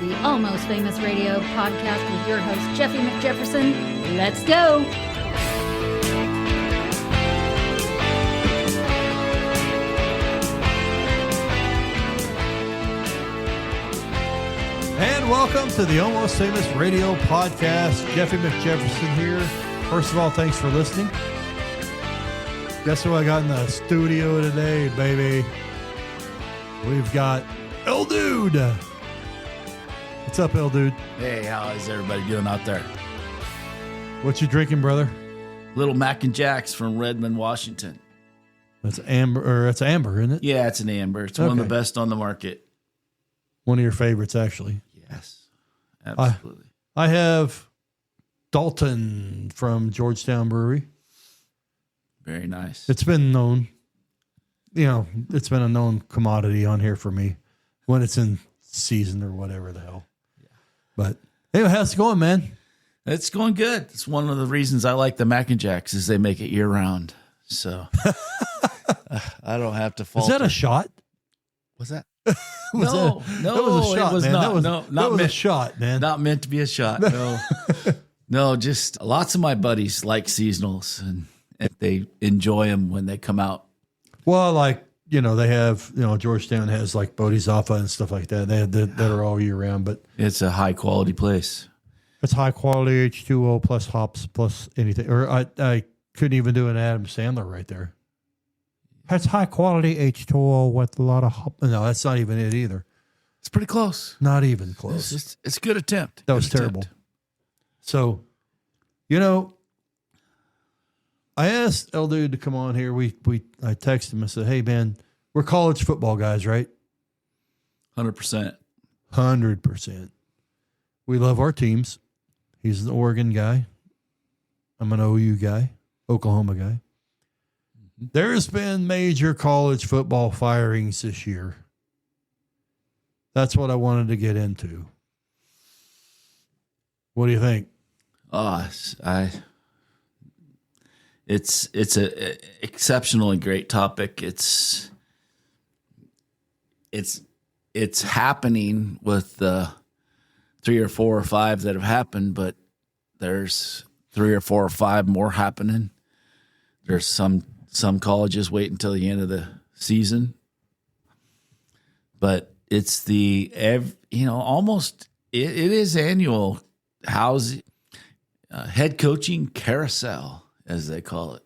the Almost Famous Radio podcast with your host, Jeffy McJefferson. Let's go. And welcome to the Almost Famous Radio podcast. Jeffy McJefferson here. First of all, thanks for listening. Guess who I got in the studio today, baby? We've got El Dude. What's up, El Dude? Hey, how is everybody doing out there? What you drinking, brother? Little Mac and Jacks from Redmond, Washington. That's amber, isn't it? Yeah, it's an amber. It's one of the best on the market. One of your favorites, actually. Yes, absolutely. I have Dalton from Georgetown Brewery. Very nice. It's been known, it's been a known commodity on here for me when it's in season or whatever the hell. Yeah. But anyway, how's it going, man? It's going good. It's one of the reasons I like the Mac and Jacks is they make it year round. So I don't have to falter. Is that a shot? What's that? No, that was a shot, it was man. not. That was a shot, man. Not meant to be a shot. No, no. Just lots of my buddies like seasonals, and they enjoy them when they come out. Well, they have, Georgetown has like Bodhisattva and stuff like that. They have that are all year round, but It's a high quality place. it's high quality H2O plus hops plus anything. Or I couldn't even do an Adam Sandler right there. That's high quality H2O with a lot of hop. No, that's not even it either. It's pretty close. Not even close. It's a good attempt. That was terrible. So, I asked El Dude to come on here. I texted him and said, "Hey man, we're college football guys, right?" 100%. 100%. We love our teams. He's an Oregon guy. I'm an OU guy, Oklahoma guy. Mm-hmm. There's been major college football firings this year. That's what I wanted to get into. What do you think? It's a exceptionally great topic. It's happening with the 3 or 4 or 5 that have happened, but there's 3 or 4 or 5 more happening. There's some colleges wait until the end of the season, but it's almost it is annual head coaching carousel, as they call it.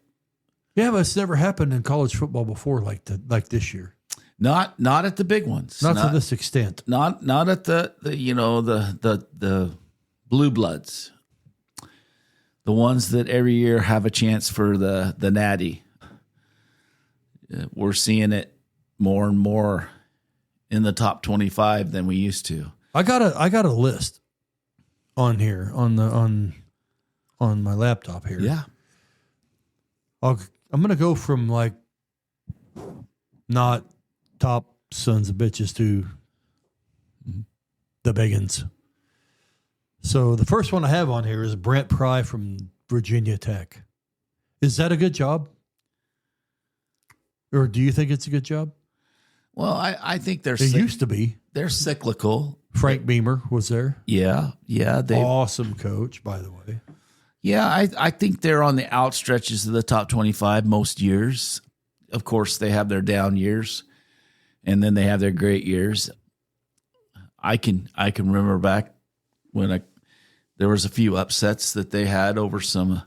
Yeah, but it's never happened in college football before like this year. Not at the big ones. Not to this extent. Not at the blue bloods. The ones that every year have a chance for the natty. We're seeing it more and more in the top 25 than we used to. I got a list on here on my laptop here. Yeah. I'm going to go from not top sons of bitches to the biggins. So the first one I have on here is Brent Pry from Virginia Tech. Is that a good job? Or do you think it's a good job? Well, I think It used to be. They're cyclical. Frank Beamer was there. Yeah. Awesome coach, by the way. Yeah, I think they're on the outstretches of the top 25 most years. Of course, they have their down years, and then they have their great years. I can remember back when there was a few upsets that they had over some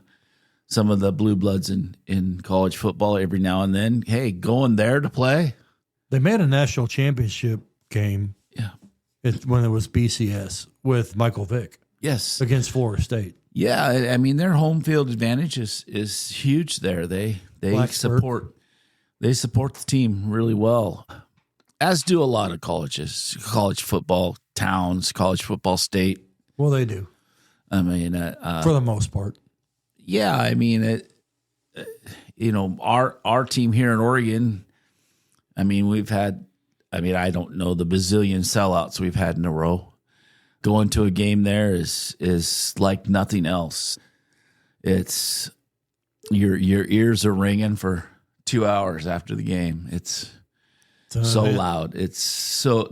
of the blue bloods in college football every now and then. Hey, going there to play. They made a national championship game. Yeah, when it was BCS with Michael Vick. Yes, against Florida State. Yeah, I mean their home field advantage is huge there. They support the team really well, as do a lot of colleges, college football towns, college football state. Well, they do. I mean, for the most part. Yeah, I mean, our team here in Oregon. I mean, we've had. I mean, I don't know the bazillion sellouts we've had in a row. Going to a game there is like nothing else. It's your ears are ringing for 2 hours after the game. It's so loud. It's so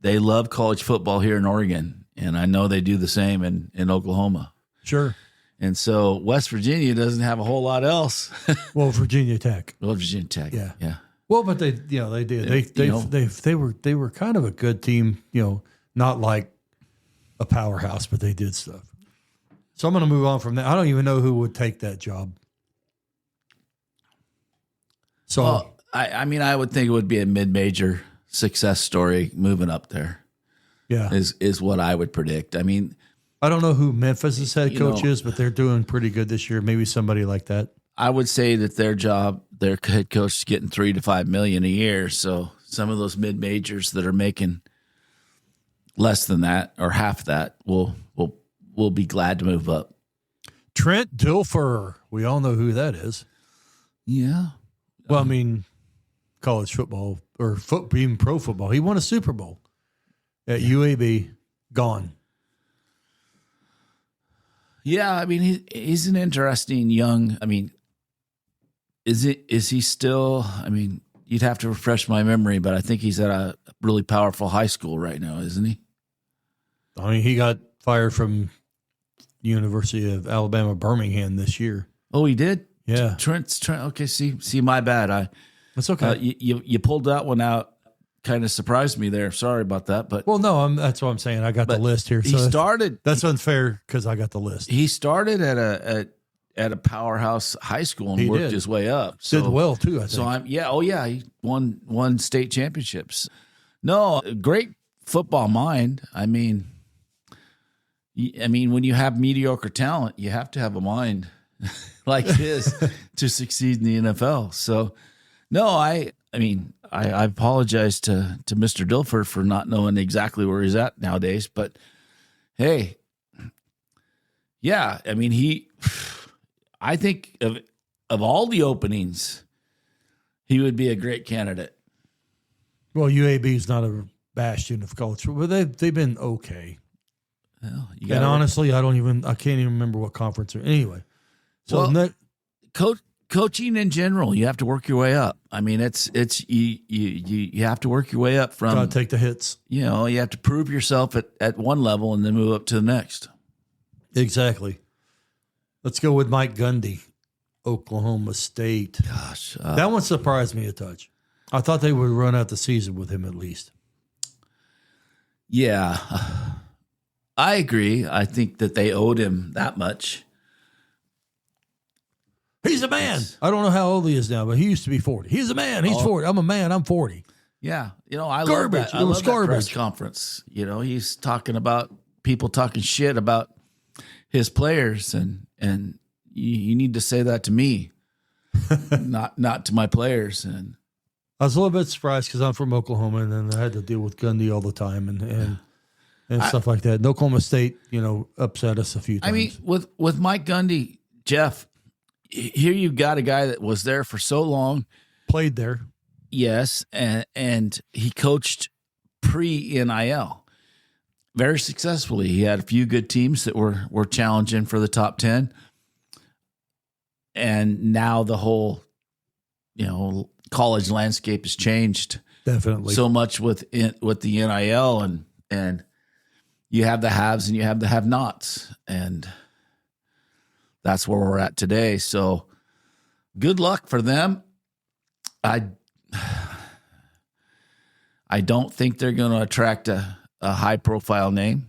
they love college football here in Oregon, and I know they do the same in Oklahoma. Sure. And so West Virginia doesn't have a whole lot else. Well, Virginia Tech. Well, Virginia Tech. Yeah. Yeah. Well, but they did. They were kind of a good team, not like a powerhouse, but they did stuff. So I'm going to move on from that. I don't even know who would take that job. So, Well, I would think it would be a mid-major success story moving up there. yeah, Is what I would predict. I mean, I don't know who Memphis's head You coach know- is, but they're doing pretty good this year. Maybe somebody like that. I would say that their head coach is getting $3 to $5 million a year. So some of those mid-majors that are making less than that or half that will be glad to move up. Trent Dilfer. We all know who that is. Yeah. Well, I mean, college football or even pro football. He won a Super Bowl at UAB. Gone. Yeah, I mean he's an interesting young. I mean, is he still? I mean, you'd have to refresh my memory, but I think he's at a really powerful high school right now, isn't he? I mean, he got fired from University of Alabama Birmingham this year. Oh, he did. Yeah, Trent. Okay, see, my bad. that's okay. You pulled that one out. Kind of surprised me there. Sorry about that, but Well, no, that's what I'm saying. I got the list here. he So started. that's unfair because I got the list. He started at a powerhouse high school and He worked did. his way up. So, Did well too, I think. So he won state championships. No, great football mind. I mean, when you have mediocre talent, you have to have a mind like his to succeed in the NFL. So, no, I apologize to Mr. Dilfer for not knowing exactly where he's at nowadays, but hey, yeah, I mean, I think of all the openings, he would be a great candidate. Well, UAB is not a bastion of college football, but they've been okay. Well, And honestly, I can't even remember what conference. Anyway, so Well, coaching in general, you have to work your way up. I mean, you have to work your way up from. gotta take the hits. You have to prove yourself at one level and then move up to the next. Exactly. Let's go with Mike Gundy, Oklahoma State. Gosh, That one surprised me a touch. I thought they would run out the season with him at least. yeah, I agree. I think that they owed him that much. He's a man. I don't know how old he is now, but he used to be 40. He's a man. He's 40. I'm a man. I'm 40. Yeah, I Garbage. love that. I It was love that press garbage. conference. He's talking about people talking shit about his players, and you need to say that to me, not to my players. And I was a little bit surprised because I'm from Oklahoma, and then I had to deal with Gundy all the time and stuff like that. And Oklahoma State, upset us a few times. I mean, with Mike Gundy, Jeff, here you've got a guy that was there for so long. Played there. Yes, and he coached pre-NIL very successfully. He had a few good teams that were challenging for the top 10. And now the whole, college landscape has changed Definitely. so much with the NIL, and you have the haves and you have the have-nots, and that's where we're at today. So good luck for them. I don't think they're going to attract a high-profile name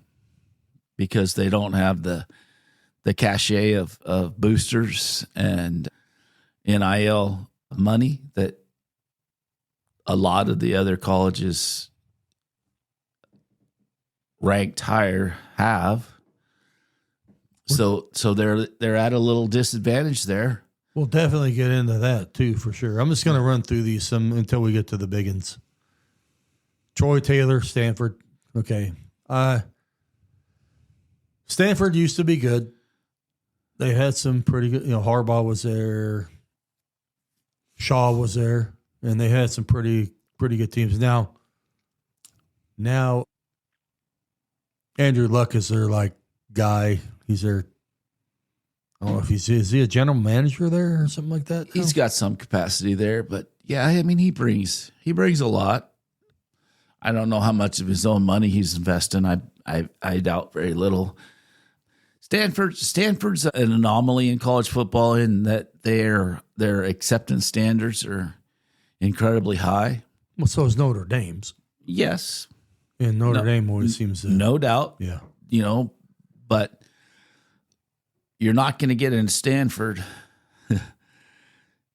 because they don't have the cachet of boosters and NIL money that a lot of the other colleges ranked higher have. So they're at a little disadvantage there. We'll definitely get into that too, for sure. I'm just going to run through these until we get to the big ones. Troy Taylor, Stanford. Okay. Stanford used to be good. They had some pretty good, Harbaugh was there. Shaw was there. And they had some pretty good teams. Now Andrew Luck is their guy. He's their, I don't know if is he a general manager there or something like that? He's got some capacity there, but yeah, I mean he brings a lot. I don't know how much of his own money he's investing. I doubt very little. Stanford's an anomaly in college football in that their acceptance standards are incredibly high. Well, so is Notre Dame's. Yes. And Notre Dame always seems to. No doubt. Yeah. But you're not going to get into Stanford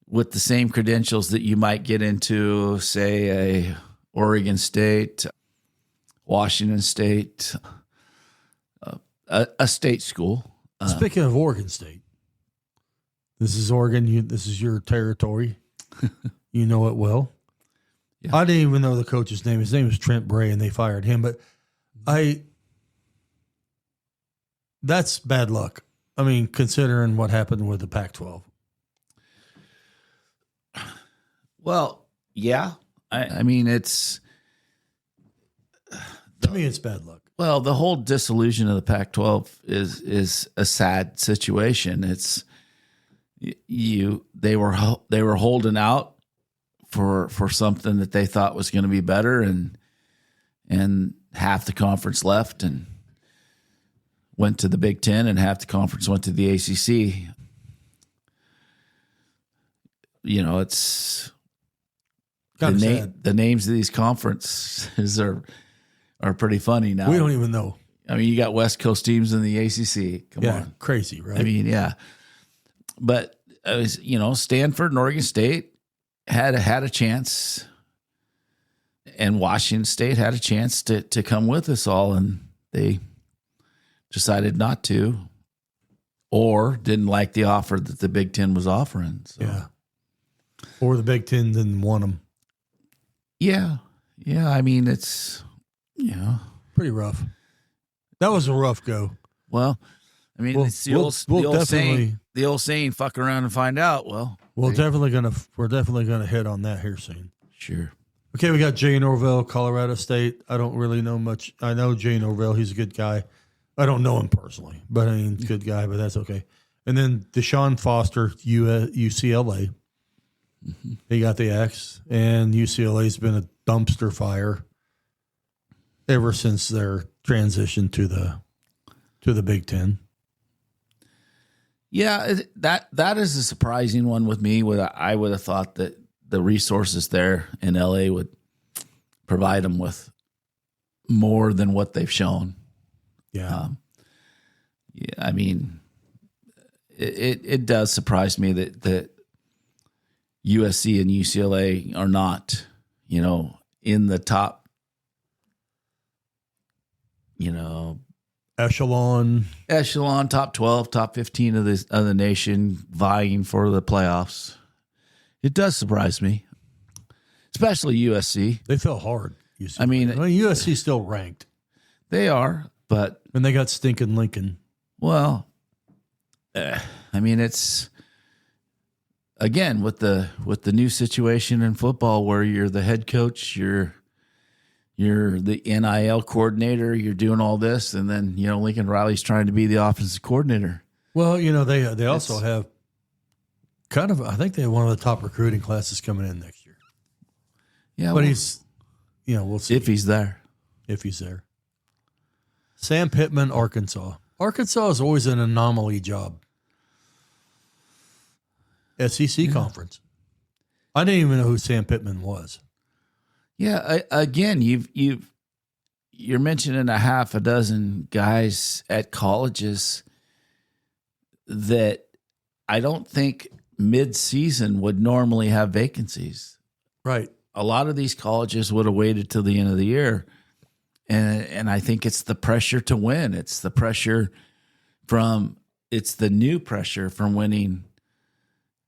with the same credentials that you might get into, say, a Oregon State, Washington State, a state school. Speaking of Oregon State, this is Oregon. This is your territory. You know it well. Yeah. I didn't even know the coach's name. His name was Trent Bray, and they fired him. But that's bad luck. I mean, considering what happened with the Pac-12. Well, yeah. I mean, it's... To me, it's bad luck. Well, the whole dissolution of the Pac-12 is a sad situation. It's they were holding out for something that they thought was going to be better, and half the conference left and went to the Big Ten, and half the conference went to the ACC. It's the names of these conferences are pretty funny now. We don't even know. I mean, you got West Coast teams in the ACC. Come on. Crazy, right? I mean, yeah. But, Stanford and Oregon State had a chance, and Washington State had a chance to come with us all, and they decided not to, or didn't like the offer that the Big Ten was offering. So. Yeah. Or the Big Ten didn't want them. Yeah. Yeah. I mean, it's, pretty rough. That was a rough go. Well, I mean, it's the old saying, fuck around and find out. Well, we're definitely gonna hit on that here soon. Sure. Okay, we got Jay Norvell, Colorado State. I don't really know much. I know Jay Norvell. He's a good guy. I don't know him personally, but I mean, good guy, but that's okay. And then Deshaun Foster, UCLA. Mm-hmm. He got the X, and UCLA's been a dumpster fire ever since their transition to the Big Ten. Yeah, that is a surprising one with me. I would have thought that the resources there in LA would provide them with more than what they've shown. Yeah. I mean, it does surprise me that USC and UCLA are not, in the top, echelon top 12, top 15 of the nation vying for the playoffs. It does surprise me, especially USC. They fell hard. UCLA. I mean, USC's still ranked. They are, but and they got stinking Lincoln. Well, I mean, it's again with the new situation in football where you're the head coach, you're the NIL coordinator, you're doing all this, and then Lincoln Riley's trying to be the offensive coordinator. Well, they also have kind of, I think they have one of the top recruiting classes coming in next year. Yeah, but he's, we'll see if he's there. If he's there. Sam Pittman, Arkansas. Arkansas is always an anomaly job. SEC conference. I didn't even know who Sam Pittman was. Yeah, again, you're mentioning a half a dozen guys at colleges that I don't think mid-season would normally have vacancies. Right. A lot of these colleges would have waited till the end of the year. And I think it's the pressure to win. It's the new pressure from winning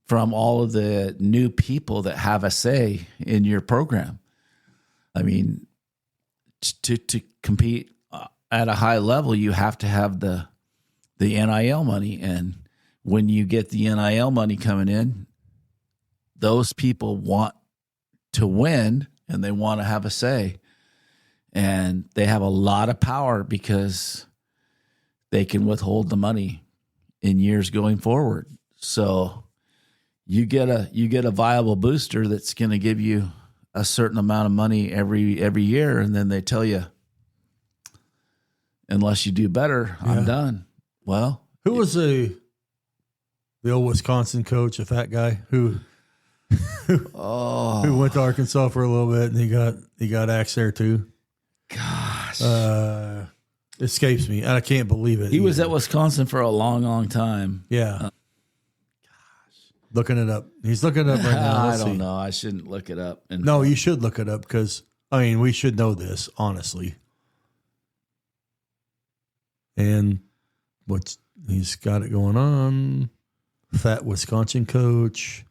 from all of the new people that have a say in your program. I mean, to compete at a high level, you have to have the NIL money. And when you get the NIL money coming in, those people want to win and they want to have a say. And they have a lot of power because they can withhold the money in years going forward. So you get a viable booster that's going to give you a certain amount of money every year, and then they tell you, unless you do better, I'm done. Well, who was the old Wisconsin coach, a fat guy who went to Arkansas for a little bit, and he got axed there too. Gosh, escapes me, and I can't believe it. He was at Wisconsin for a long, long time. Yeah. Looking it up. He's looking it up right now. I don't know. I shouldn't look it up. No, you should look it up because, we should know this, honestly. And he's got it going on. Fat Wisconsin coach.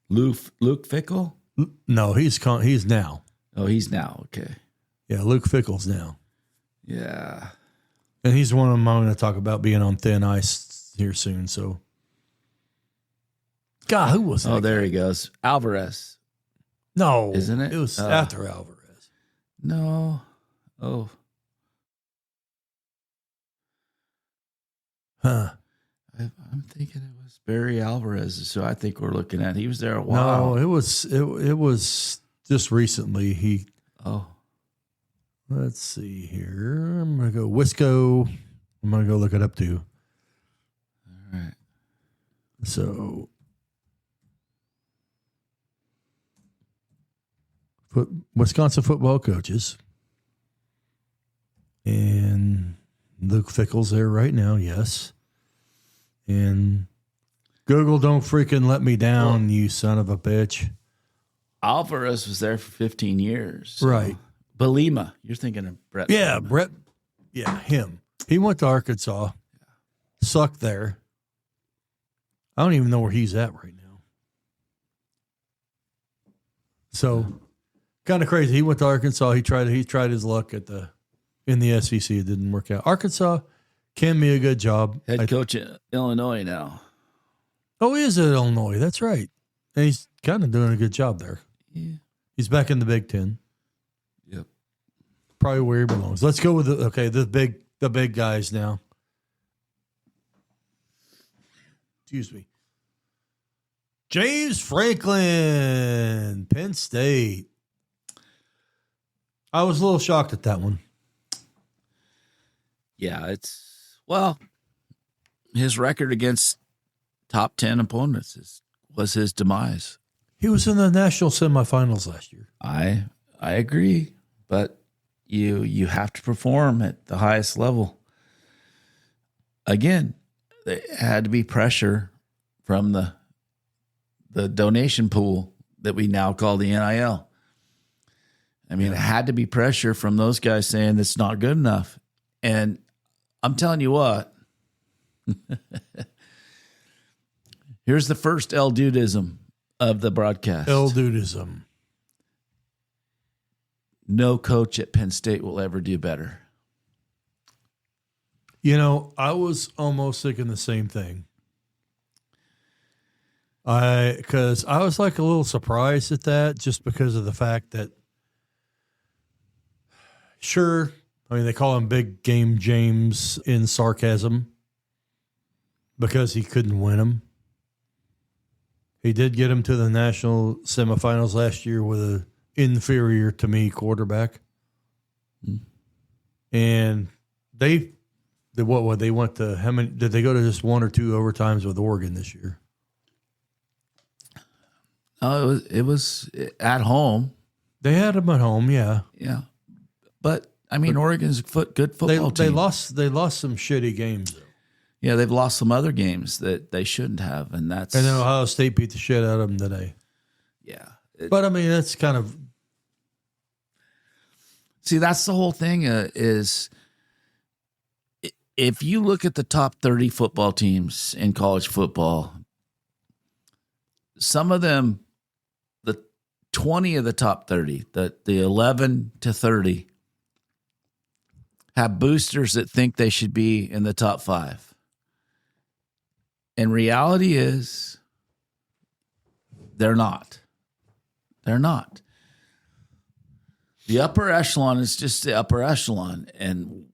Luke Fickle? No, he's now. Oh, he's now. Okay. Yeah, Luke Fickle's now. Yeah. And he's the one I'm going to talk about being on thin ice here soon, so. God, who was that? Oh, there he goes. Alvarez. No. Isn't it? It was after Alvarez. No. Oh. Huh. I'm thinking it was Barry Alvarez. So I think we're looking at. He was there a while. No, it was just recently. Let's see here. I'm going to go Wisco. I'm going to go look it up too. All right. So, Wisconsin football coaches. And Luke Fickle's there right now, yes. And Google, don't freaking let me down, you son of a bitch. Alvarez was there for 15 years. So. Right. Belima. You're thinking of Brett. Yeah, Belima. Brett. Yeah, him. He went to Arkansas. Sucked there. I don't even know where he's at right now. So, kind of crazy. He went to Arkansas. He tried his luck in the SEC. It didn't work out. Arkansas can be a good job. Head coach at Illinois now. Oh, he is at Illinois. That's right. And he's kind of doing a good job there. Yeah. He's back in the Big Ten. Yep. Probably where he belongs. Let's go with the big guys now. Excuse me. James Franklin, Penn State. I was a little shocked at that one. Yeah, his record against top 10 opponents was his demise. He was in the national semifinals last year. I agree, but you have to perform at the highest level. Again, there had to be pressure from the donation pool that we now call the NIL. I mean, it had to be pressure from those guys saying it's not good enough. And I'm telling you what, here's the first El Dudism of the broadcast. El Dudism. No coach at Penn State will ever do better. I was almost thinking the same thing. Because I was like a little surprised at that just because of the fact that, sure, they call him Big Game James in sarcasm because he couldn't win them. He did get him to the national semifinals last year with an inferior to me quarterback. And they went to how many? Did they go to just one or two overtimes with Oregon this year? Oh, it was at home. They had them at home, yeah. Yeah. But Oregon's a good football team. They lost some shitty games though. Yeah, they've lost some other games that they shouldn't have, and then Ohio State beat the shit out of them today. Yeah. But that's kind of. See, that's the whole thing is if you look at the top 30 football teams in college football, some of them, the 20 of the top 30, the 11 to 30, have boosters that think they should be in the top 5. And reality is they're not. They're not. The upper echelon is just the upper echelon. And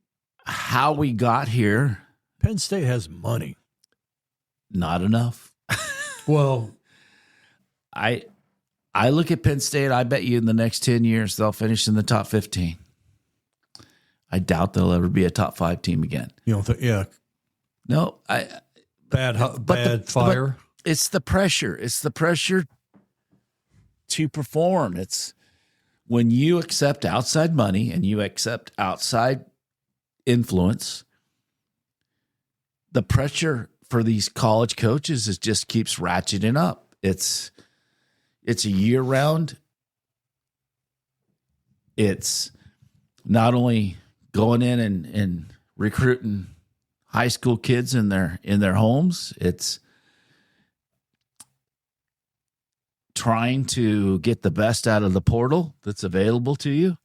how we got here. Penn State has money. Not enough. Well, I I look at Penn State. I bet you in the next 10 years they'll finish in the top 15. I doubt they'll ever be a top 5 team again. You don't think? Yeah. No, Bad fire. But it's the pressure. It's the pressure to perform. It's when you accept outside money and you accept outside influence, the pressure for these college coaches just keeps ratcheting up. It's a year round. It's not only going in and recruiting high school kids in their homes. It's trying to get the best out of the portal that's available to you.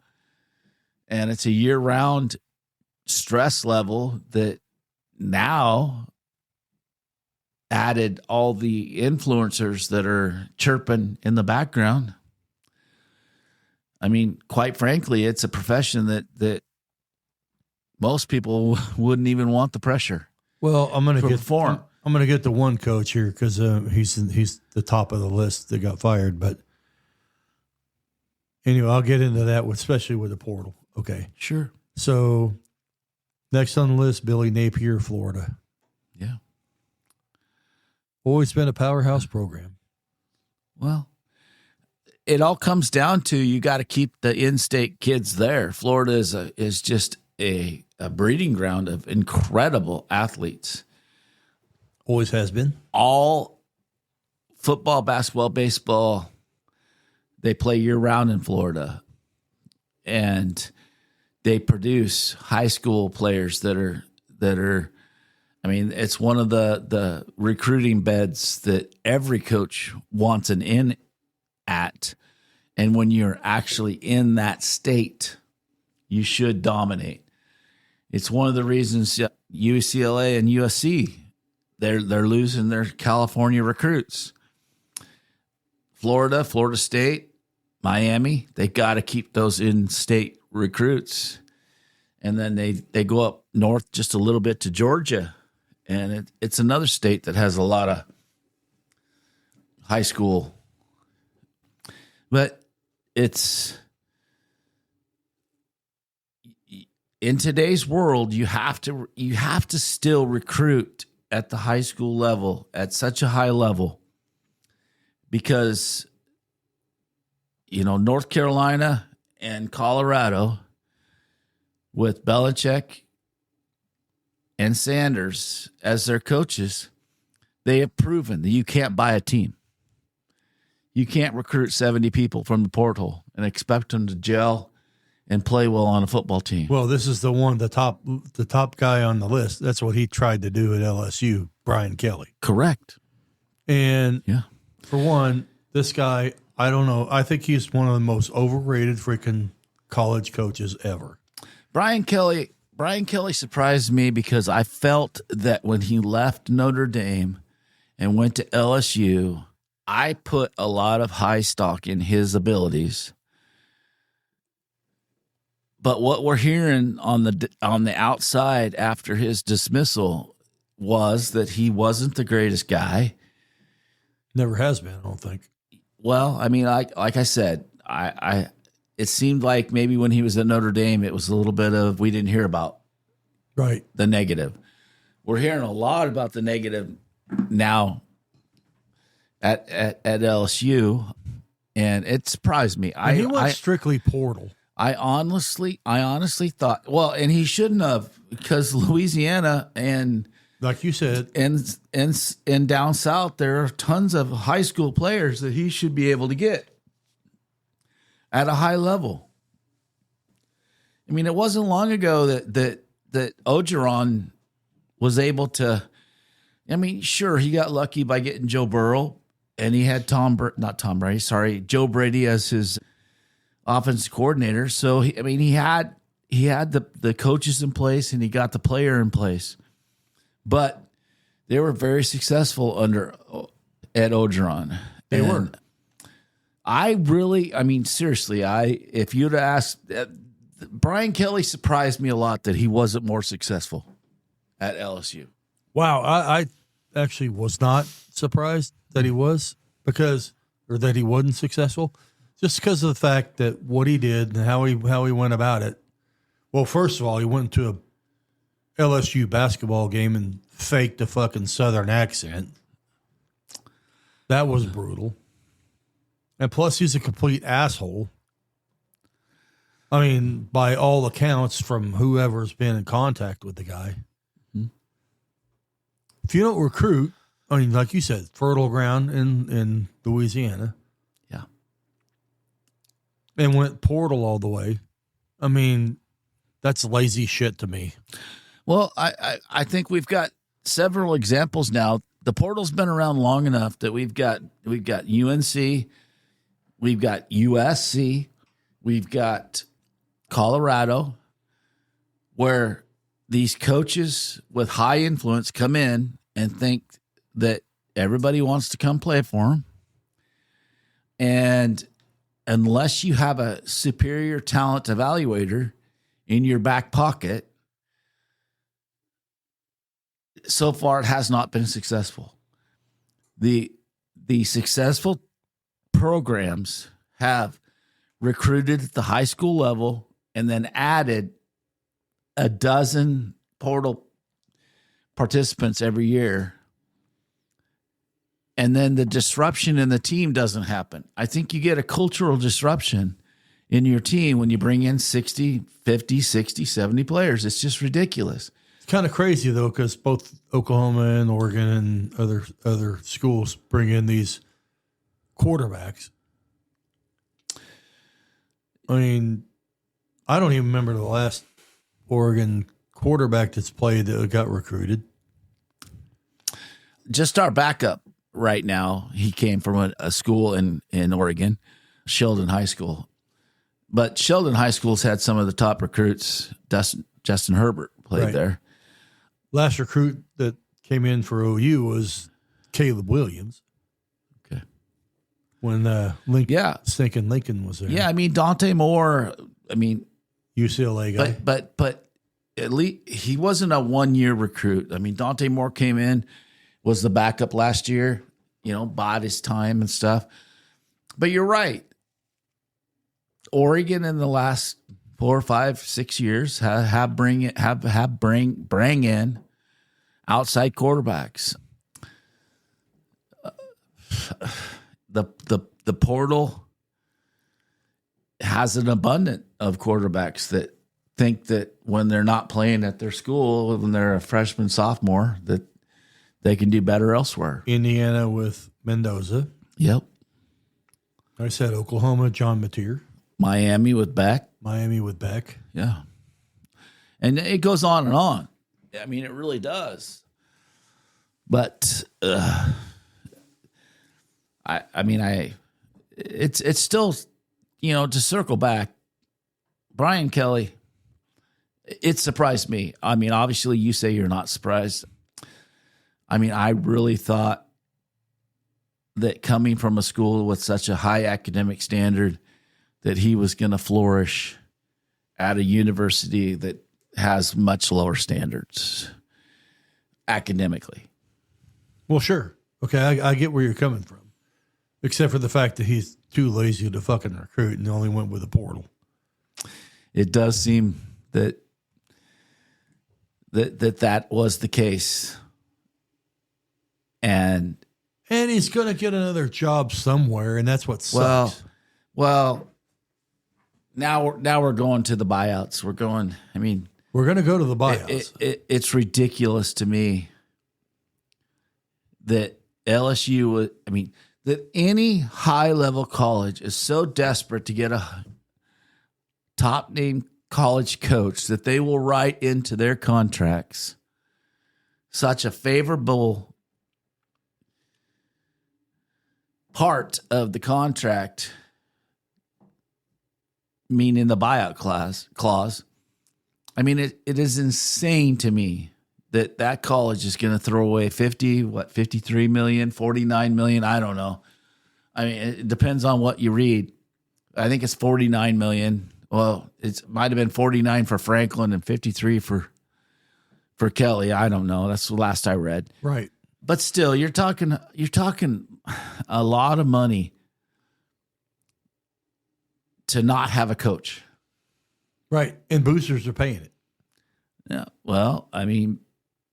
And it's a year round stress level that now added all the influencers that are chirping in the background. I mean, quite frankly, it's a profession that most people wouldn't even want the pressure. Well, I'm going to perform. I'm going to get the one coach here because he's the top of the list that got fired. But anyway, I'll get into that, especially with the portal. Okay, sure. So next on the list, Billy Napier, Florida. Yeah. Always been a powerhouse program. Well, it all comes down to you got to keep the in-state kids there. Florida is just a breeding ground of incredible athletes. Always has been. All football, basketball, baseball, they play year-round in Florida. And they produce high school players that are I mean, it's one of the recruiting beds that every coach wants an in at. And when you're actually in that state, you should dominate. It's one of the reasons UCLA and USC, they're losing their California recruits. Florida State, Miami, they got to keep those in-state recruits. And then they go up north just a little bit to Georgia. And it's another state that has a lot of high school. But it's in today's world, you have to still recruit at the high school level at such a high level because North Carolina and Colorado with Belichick and Sanders as their coaches, they have proven that you can't buy a team. You can't recruit 70 people from the portal and expect them to gel and play well on a football team. Well, this is the top guy on the list. That's what he tried to do at LSU, Brian Kelly. Correct. And yeah, for one, this guy, I don't know. I think he's one of the most overrated freaking college coaches ever. Brian Kelly surprised me because I felt that when he left Notre Dame and went to LSU, I put a lot of high stock in his abilities. But what we're hearing on the outside after his dismissal was that he wasn't the greatest guy. Never has been, I don't think. Well, I mean, like I said, it seemed like maybe when he was at Notre Dame, it was a little bit of we didn't hear about the negative. We're hearing a lot about the negative now at LSU, and it surprised me. He went strictly portal. I honestly thought, well, and he shouldn't have, because Louisiana and like you said, and down south, there are tons of high school players that he should be able to get at a high level. I mean, it wasn't long ago that Orgeron was able to. I mean, sure, he got lucky by getting Joe Burrow, and he had Joe Brady as his offensive coordinator. So he had the coaches in place, and he got the player in place. But they were very successful under Ed Orgeron. They were. Seriously, if you'd asked, Brian Kelly surprised me a lot that he wasn't more successful at LSU. Wow, I actually was not surprised that he was, because or that he wasn't successful, just because of the fact that what he did and how he went about it. Well, first of all, he went to a LSU basketball game and faked a fucking Southern accent. That was brutal. And plus, he's a complete asshole. I mean, by all accounts, from whoever's been in contact with the guy. Mm-hmm. If you don't recruit, I mean, like you said, fertile ground in Louisiana. Yeah. And went portal all the way. I mean, that's lazy shit to me. Well, I think we've got several examples now. The portal's been around long enough that we've got UNC, we've got USC, we've got Colorado, where these coaches with high influence come in and think that everybody wants to come play for them. And unless you have a superior talent evaluator in your back pocket, so far it has not been successful. The successful programs have recruited at the high school level and then added a dozen portal participants every year. And then the disruption in the team doesn't happen. I think you get a cultural disruption in your team when you bring in 60, 50, 60, 70 players. It's just ridiculous. It's kind of crazy, though, because both Oklahoma and Oregon and other schools bring in these quarterbacks. I mean, I don't even remember the last Oregon quarterback that's played that got recruited. Just our backup right now, he came from a school in Oregon, Sheldon High School. But Sheldon High School's had some of the top recruits. Justin Herbert played there. Last recruit that came in for OU was Caleb Williams. Okay. When Stinking Lincoln was there. Yeah, I mean, Dante Moore, UCLA guy. But at least he wasn't a 1-year recruit. I mean, Dante Moore came in, was the backup last year, bought his time and stuff. But you're right. Oregon in the last 4, 5, 6 years have bring in outside quarterbacks. The portal has an abundance of quarterbacks that think that when they're not playing at their school, when they're a freshman, sophomore, that they can do better elsewhere. Indiana with Mendoza. Yep. I said Oklahoma, John Mateer. Miami with Beck. Yeah. And it goes on and on. I mean, it really does. But it's still, to circle back, Brian Kelly, it surprised me. I mean, obviously you say you're not surprised. I mean, I really thought that coming from a school with such a high academic standard that he was going to flourish at a university that has much lower standards academically. Well, sure. Okay, I get where you're coming from. Except for the fact that he's too lazy to fucking recruit and only went with a portal. It does seem that was the case. And he's going to get another job somewhere, and that's what sucks. Well, now we're going to the buyouts. We're going to go to the buyouts. It's ridiculous to me that LSU, that any high-level college is so desperate to get a top-name college coach that they will write into their contracts such a favorable part of the contract, meaning the buyout clause. I mean, it is insane to me that college is going to throw away 53 million, 49 million. I don't know. I mean, it depends on what you read. I think it's 49 million. Well, it might have been 49 for Franklin and 53 for Kelly. I don't know. That's the last I read. Right. But still, you're talking a lot of money to not have a coach. Right. And boosters are paying it. Yeah. Well, I mean,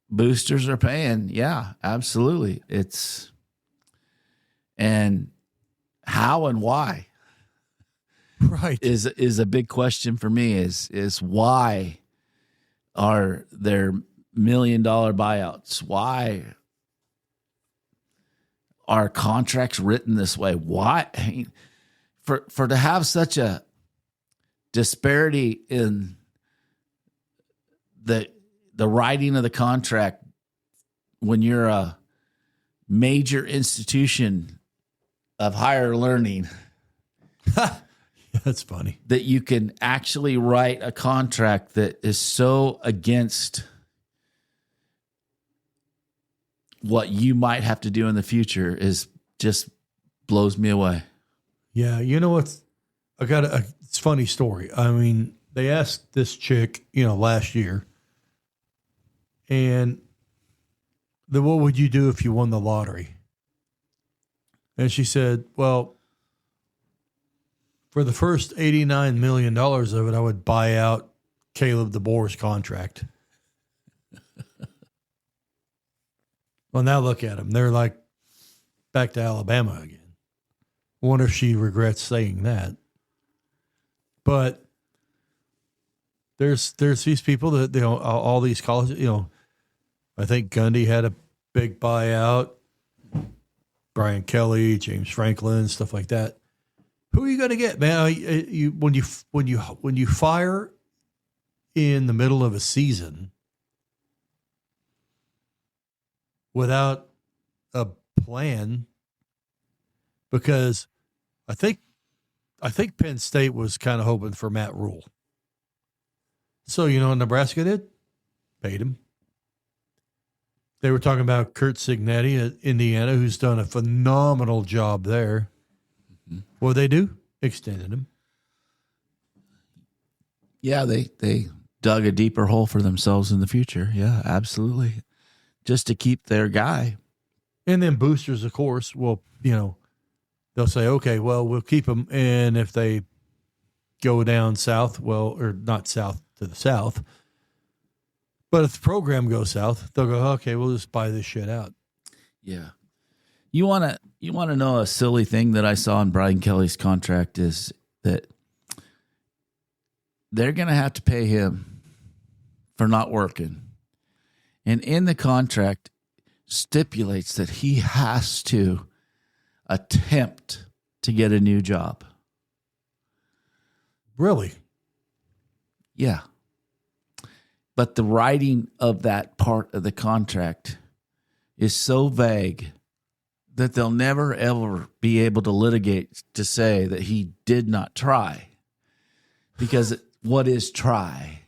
boosters are paying. Yeah, absolutely. And how and why Right. is a big question for me is why are there $1 million buyouts? Why are contracts written this way? Why? I mean, for to have such a disparity in the writing of the contract when you're a major institution of higher learning, That's funny. that you can actually write a contract that is so against what you might have to do in the future is just blows me away. Yeah. You know what's, I got it's a funny story. I mean, they asked this chick, last year, and what would you do if you won the lottery? And she said, well, for the first $89 million of it, I would buy out Caleb DeBoer's contract. Well, now look at them. They're like back to Alabama again. I wonder if she regrets saying that. But there's these people that, all these colleges, I think Gundy had a big buyout, Brian Kelly, James Franklin, stuff like that. Who are you going to get, man? When you fire in the middle of a season without a plan, because I think Penn State was kind of hoping for Matt Rule. So what Nebraska did? Paid him. They were talking about Kurt Signetti at Indiana, who's done a phenomenal job there. What they do? Extended him. Yeah, they dug a deeper hole for themselves in the future. Yeah, absolutely. Just to keep their guy. And then boosters, of course, will, they'll say, okay, well, we'll keep them. And if they go down south, or not south to the south, but if the program goes south, they'll go, okay, we'll just buy this shit out. Yeah. You want to know a silly thing that I saw in Brian Kelly's contract is that they're going to have to pay him for not working. And in the contract stipulates that he has to attempt to get a new job. Really? Yeah. But the writing of that part of the contract is so vague that they'll never, ever be able to litigate to say that he did not try. Because what is try?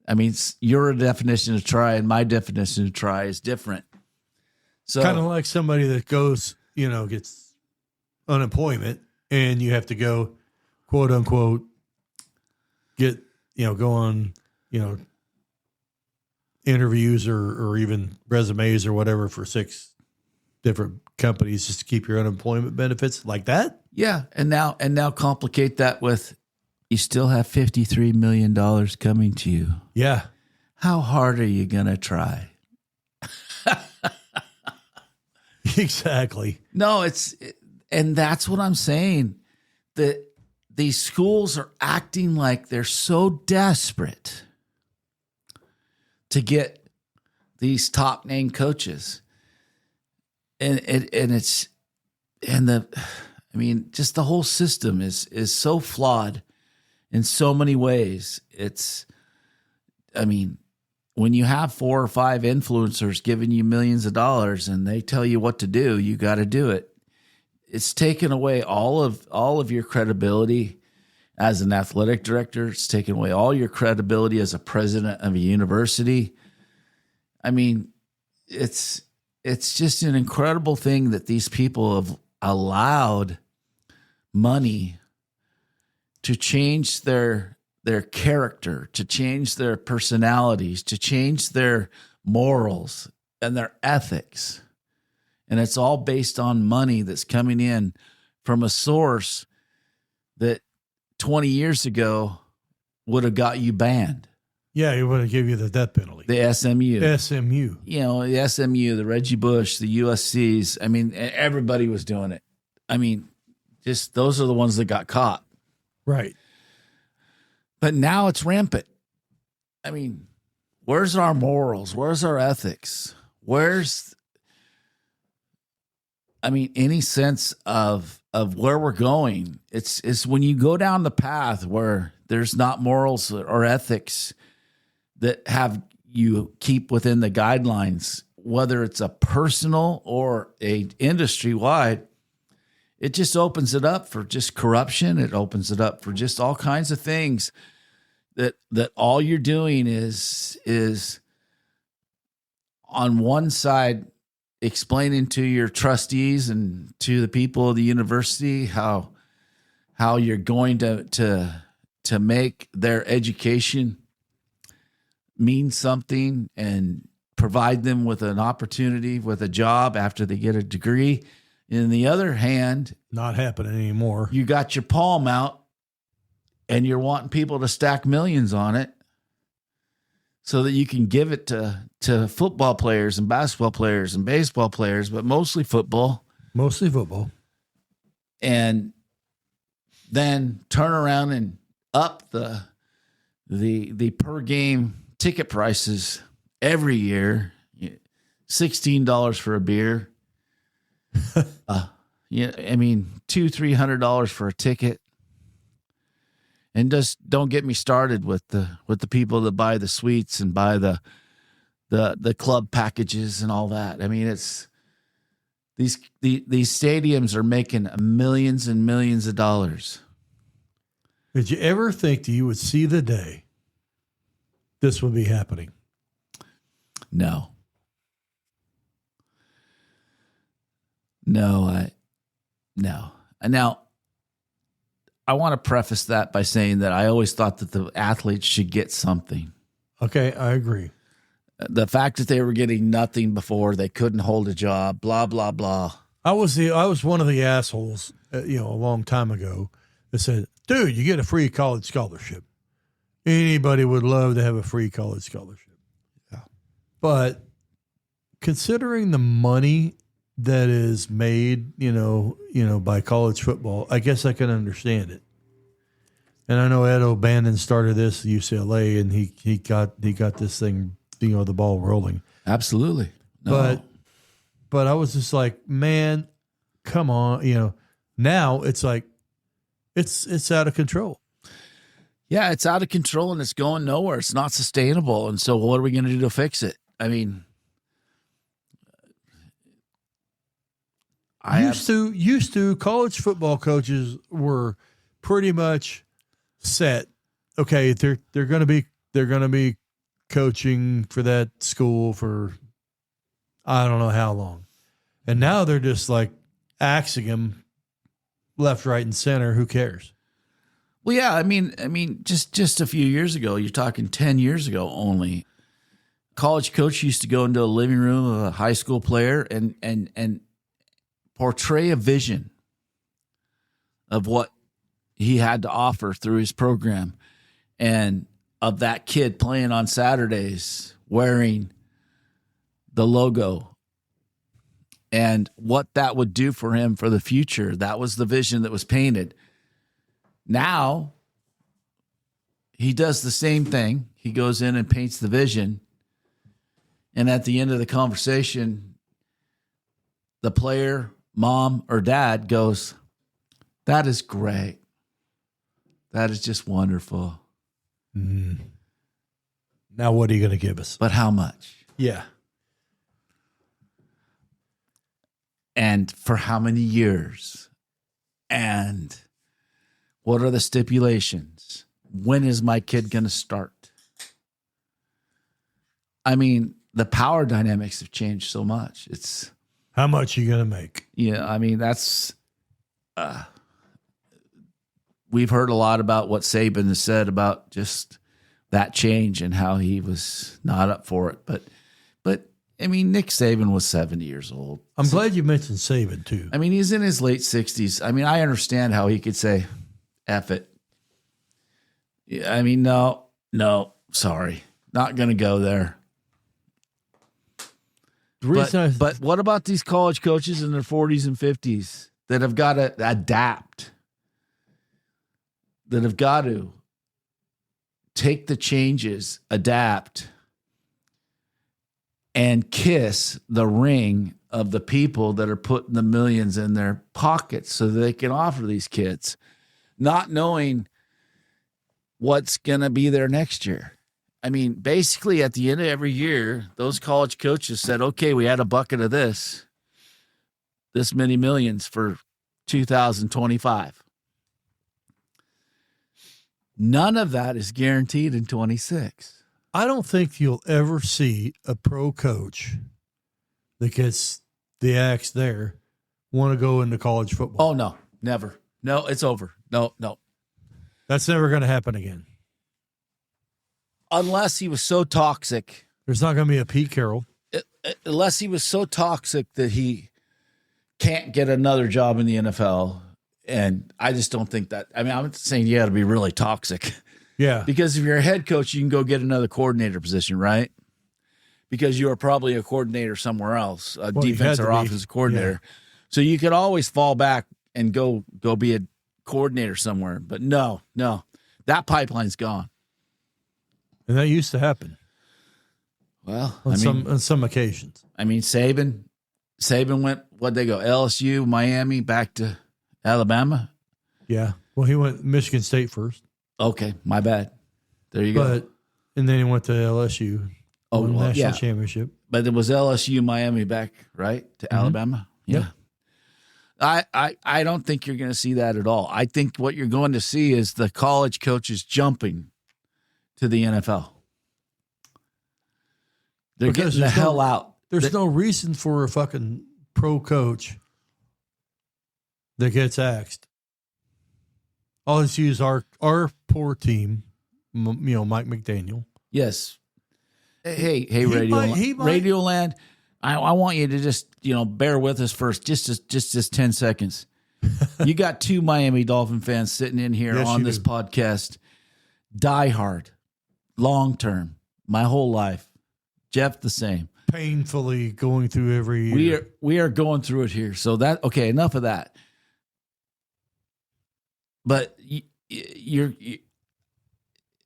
I mean, your definition of try and my definition of try is different. So kind of like somebody that goes, gets unemployment and you have to go, quote unquote, get, go on, interviews or even resumes or whatever for 6 different companies just to keep your unemployment benefits like that. Yeah. And now complicate that with, you still have $53 million coming to you. Yeah. How hard are you going to try? Exactly. No, and that's what I'm saying, that these schools are acting like they're so desperate to get these top name coaches. Just the whole system is so flawed in so many ways. When you have 4 or 5 influencers giving you millions of dollars and they tell you what to do, you got to do it. It's taken away all of your credibility as an athletic director. It's taken away all your credibility as a president of a university. I mean, it's just an incredible thing that these people have allowed money to change their character, to change their personalities, to change their morals and their ethics. And it's all based on money that's coming in from a source that 20 years ago would have got you banned. Yeah, he would have give you the death penalty. The SMU. SMU. You know, the SMU, the Reggie Bush, the USCs. I mean, everybody was doing it. I mean, just those are the ones that got caught. Right. But now it's rampant. I mean, where's our morals? Where's our ethics? Any sense of where we're going? It's when you go down the path where there's not morals or ethics that have you keep within the guidelines, whether it's a personal or a industry-wide, it just opens it up for just corruption. It opens it up for just all kinds of things that all you're doing is on one side explaining to your trustees and to the people of the university how you're going to make their education mean something and provide them with an opportunity, with a job after they get a degree. And on the other hand, not happening anymore. You got your palm out and you're wanting people to stack millions on it so that you can give it to football players and basketball players and baseball players, but mostly football. Mostly football. And then turn around and up the per game ticket prices every year. $16 for a beer. $200-$300 for a ticket. And just don't get me started with the people that buy the suites and buy the club packages and all that. I mean, it's these stadiums are making millions and millions of dollars. Did you ever think that you would see the day this would be happening? No. Now, I want to preface that by saying that I always thought that the athletes should get something. Okay, I agree. The fact that they were getting nothing before, they couldn't hold a job, blah, blah, blah. I was one of the assholes, a long time ago that said, dude, you get a free college scholarship. Anybody would love to have a free college scholarship. Yeah. But considering the money that is made, by college football, I guess I can understand it. And I know Ed O'Bannon started this at UCLA, and he got this thing, the ball rolling. Absolutely. No. But I was just like, man, come on, now it's like it's out of control. Yeah, it's out of control and it's going nowhere. It's not sustainable. And so what are we going to do to fix it? I mean, used to college football coaches were pretty much set. Okay, they're going to be coaching for that school for I don't know how long. And now they're just like axing them left, right, and center. Who cares? Well, yeah, I mean, just a few years ago, you're talking 10 years ago only, college coach used to go into a living room of a high school player and portray a vision of what he had to offer through his program, and of that kid playing on Saturdays wearing the logo and what that would do for him for the future. That was the vision that was painted. Now he does the same thing. He goes in and paints the vision. And at the end of the conversation, the player, mom or dad goes, "That is great. That is just wonderful." Mm. Now what are you going to give us? But how much? Yeah. And for how many years? And what are the stipulations? When is my kid going to start? I mean, the power dynamics have changed so much. It's how much are you going to make? Yeah, I mean, that's we've heard a lot about what Saban has said about just that change and how he was not up for it. But I mean, Nick Saban was 70 years old. I'm glad you mentioned Saban too. I mean, he's in his late 60s. I mean, I understand how he could say, F it. Yeah, I mean, no, sorry. Not going to go there. But what about these college coaches in their 40s and 50s that have got to adapt, that have got to take the changes, adapt, and kiss the ring of the people that are putting the millions in their pockets so that they can offer these kids, not knowing what's going to be there next year. I mean, basically at the end of every year, those college coaches said, okay, we had a bucket of this many millions for 2025. None of that is guaranteed in 26. I don't think you'll ever see a pro coach that gets the axe there want to go into college football. Oh, no, never. No, it's over. No. That's never going to happen again. Unless he was so toxic. There's not going to be a Pete Carroll. Unless he was so toxic that he can't get another job in the NFL. And I just don't think that. I mean, I'm not saying you got to be really toxic. Yeah. Because if you're a head coach, you can go get another coordinator position, right? Because you are probably a coordinator somewhere else, a defense or offensive coordinator. Yeah. So you could always fall back and go be a coordinator somewhere. But no, that pipeline's gone. And that used to happen. Well, on some occasions. I mean, Saban went, what'd they go? LSU, Miami, back to Alabama? Yeah. Well, he went Michigan State first. Okay, my bad. There you go. And then he went to LSU. National championship. But it was LSU, Miami back, right? To Alabama? Yeah. I don't think you're going to see that at all. I think what you're going to see is the college coaches jumping to the NFL. They're getting the hell out. There's no reason for a fucking pro coach that gets axed. I'll just use our poor team, Mike McDaniel. Yes. Hey, Radioland, I want you to just, bear with us first, just 10 seconds. You got two Miami Dolphin fans sitting in here on this podcast. Die hard, long term, my whole life. Jeff, the same. Painfully going through every year. We are going through it here. So okay, enough of that. But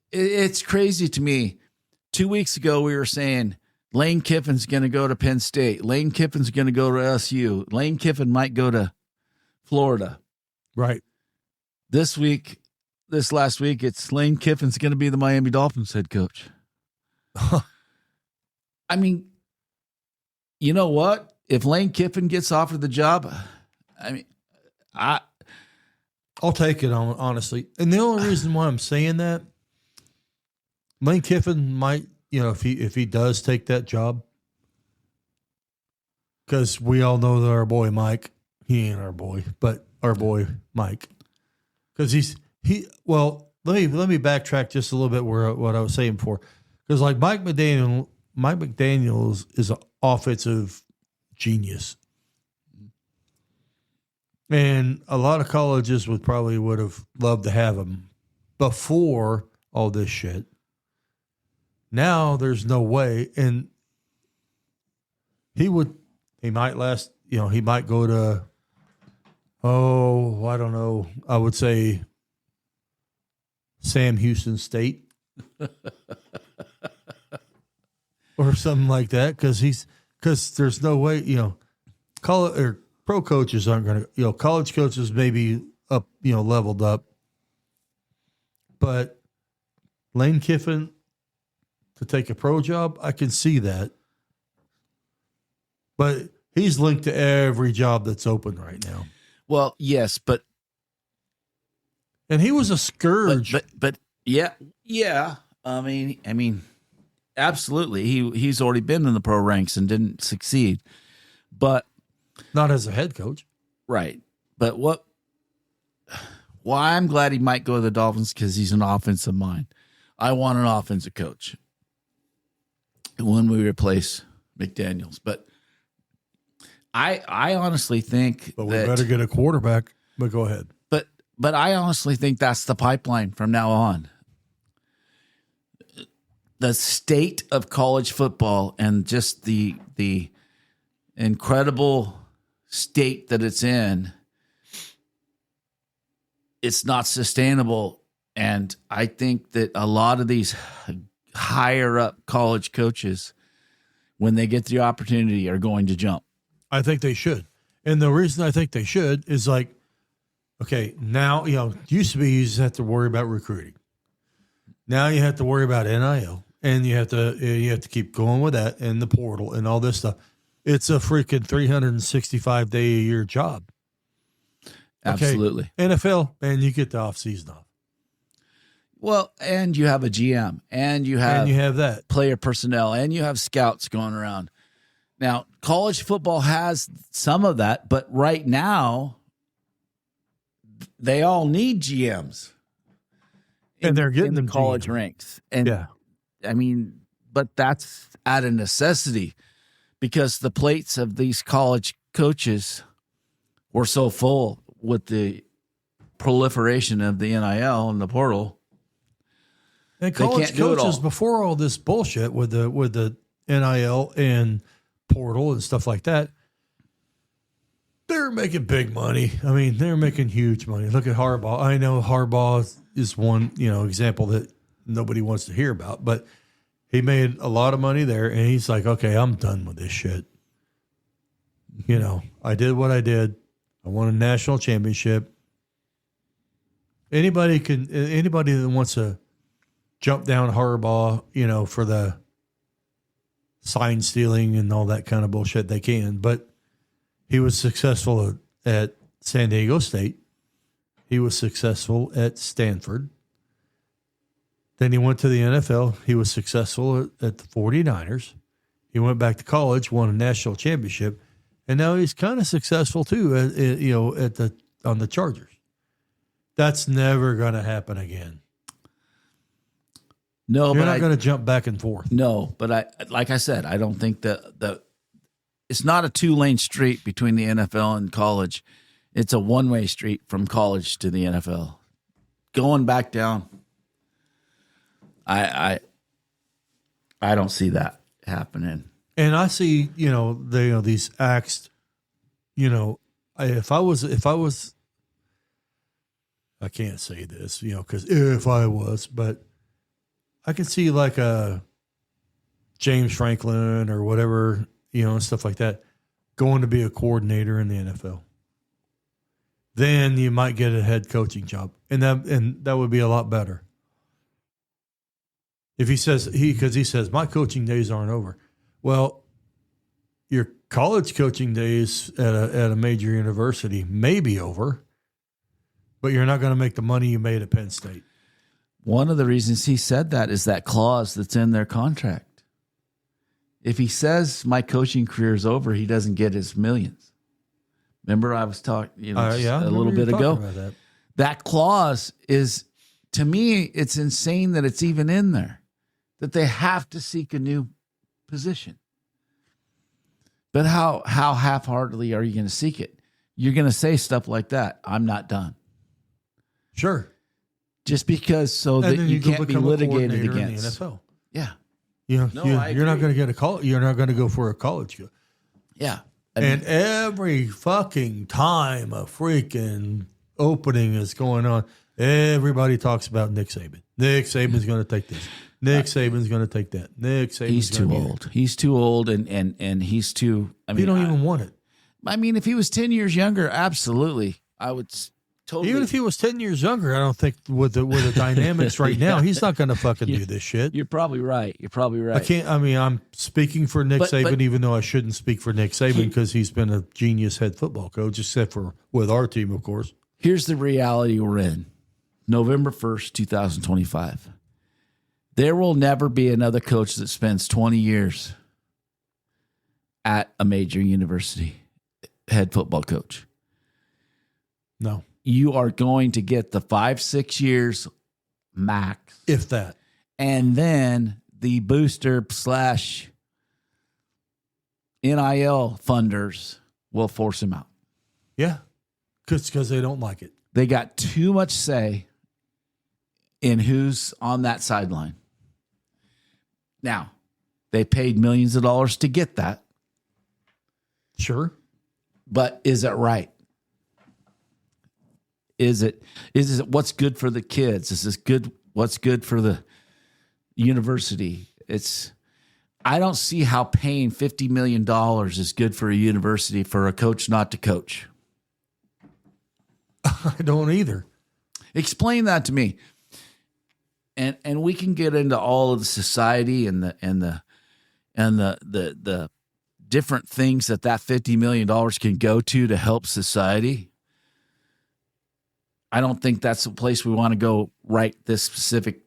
it's crazy to me. 2 weeks ago, we were saying Lane Kiffin's going to go to Penn State. Lane Kiffin's going to go to LSU. Lane Kiffin might go to Florida. Right. This last week, it's Lane Kiffin's going to be the Miami Dolphins head coach. I mean, you know what? If Lane Kiffin gets offered the job, I mean, I'll take it, honestly. And the only reason why I'm saying that, Lane Kiffin might, if he does take that job, because we all know that our boy Mike, he ain't our boy, but our boy Mike, because let me backtrack just a little bit what I was saying before, because like Mike McDaniel is an offensive genius. And a lot of colleges would have loved to have him before all this shit. Now there's no way. And he might last, he might go to, I don't know. I would say Sam Houston State or something like that. Because there's no way, pro coaches aren't going to, college coaches maybe up, leveled up. But Lane Kiffin to take a pro job, I can see that. But he's linked to every job that's open right now. Well, yes, but. And he was a scourge. But yeah. I mean, absolutely. He's already been in the pro ranks and didn't succeed. But. Not as a head coach. Right. But why I'm glad he might go to the Dolphins, because he's an offensive mind. I want an offensive coach when we replace McDaniels. But I honestly think we better get a quarterback. But go ahead. But I honestly think that's the pipeline from now on. The state of college football and just the incredible state that it's in, it's not sustainable. And I think that a lot of these higher up college coaches, when they get the opportunity, are going to jump. I think they should. And the reason I think they should is like, okay, now, used to be you just have to worry about recruiting. Now you have to worry about NIL, and you have to keep going with that and the portal and all this stuff. It's a freaking 365-day-a-year job. Absolutely. Okay, NFL, man, you get the off-season off. Well, and you have a GM, and you have that player personnel, and you have scouts going around. Now, college football has some of that, but right now, they all need GMs. And they're getting in them the college GMs. ranks. And Yeah. I mean, but that's out of necessity because the plates of these college coaches were so full with the proliferation of the NIL and the portal. And They college can't do it coaches, all. before all this bullshit with the NIL and portal and stuff like that, they're making big money. I mean, they're making huge money. Look at Harbaugh. I know Harbaugh is one, example that nobody wants to hear about, but he made a lot of money there, and he's like, okay, I'm done with this shit. I did what I did. I won a national championship. Anybody that wants to jump down Harbaugh, for the sign stealing and all that kind of bullshit, they can. But he was successful at San Diego State. He was successful at Stanford. Then he went to the NFL. He was successful at the 49ers. He went back to college, won a national championship, and now he's kind of successful too on the Chargers. That's never going to happen again. No, You're but not going to jump back and forth. No, but like I said, I don't think that it's not a 2-lane street between the NFL and college. It's a 1-way street from college to the NFL. Going back down, I don't see that happening. And I see, these acts, if I was, I can't say this, because if I was, but I can see like a James Franklin or whatever, and stuff like that, going to be a coordinator in the NFL. Then you might get a head coaching job, and that would be a lot better. If he says my coaching days aren't over. Well, your college coaching days at a major university may be over, but you're not going to make the money you made at Penn State. One of the reasons he said that is that clause that's in their contract. If he says my coaching career is over, he doesn't get his millions. Remember I was talking a little bit ago. About That clause is, to me, it's insane that it's even in there, that they have to seek a new position. But how half-heartedly are you going to seek it? You're going to say stuff like that. I'm not done. Sure. Just because that you can't be litigated against. In the NFL. Yeah. You're agree. not going to get a call. You're not going to go for a college. Yeah. And every fucking time a freaking opening is going on, everybody talks about Nick Saban. Nick Saban's going to take this. Nick Saban's going to take that. Nick Saban's He's too old. He's too old, and he's too. I mean, you don't even want it. I mean, if he was 10 years younger, absolutely, I would totally. Even if he was 10 years younger, I don't think with the dynamics right now, he's not going to fucking do this shit. You're probably right. I'm speaking for Nick Saban, even though I shouldn't speak for Nick Saban because he's been a genius head football coach, except for with our team, of course. Here's the reality we're in. November 1st, 2025. There will never be another coach that spends 20 years at a major university, head football coach. No. You are going to get the 5-6 years max. If that. And then the booster / NIL funders will force him out. Yeah. Because they don't like it. They got too much say in who's on that sideline. Now, they paid millions of dollars to get that. Sure. But is it right? Is it what's good for the kids? Is this good? What's good for the university? I don't see how paying $50 million is good for a university for a coach not to coach. I don't either. Explain that to me. And we can get into all of the society and the different things that $50 million can go to help society. I don't think that's the place we want to go right this specific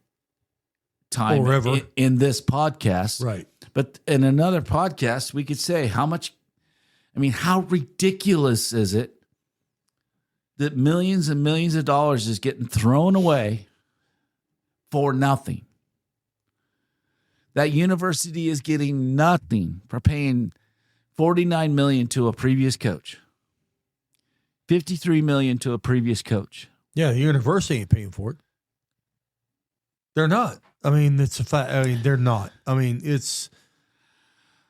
time or ever in this podcast. Right. But in another podcast, we could say how ridiculous is it that millions and millions of dollars is getting thrown away for nothing? That university is getting nothing for paying $49 million to a previous coach, $53 million to a previous coach. Yeah, the university ain't paying for it. They're not. I mean, it's a fact. I mean, they're not. I mean, it's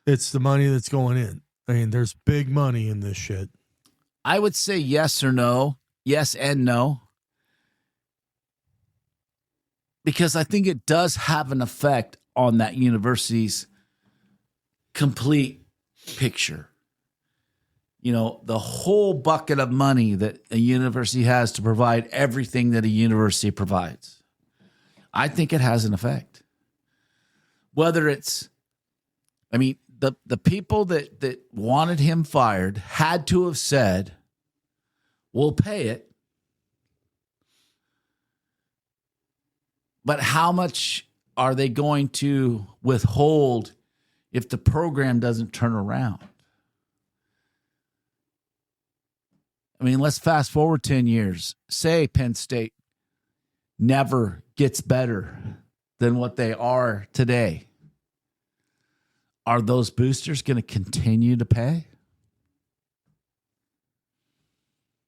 the money that's going in. I mean, there's big money in this shit. I would say yes or no, yes and no, because I think it does have an effect on that university's complete picture. You know, the whole bucket of money that a university has to provide everything that a university provides. I think it has an effect. Whether it's, the people that wanted him fired had to have said, we'll pay it. But how much are they going to withhold if the program doesn't turn around? I mean, let's fast forward 10 years. Say Penn State never gets better than what they are today. Are those boosters going to continue to pay?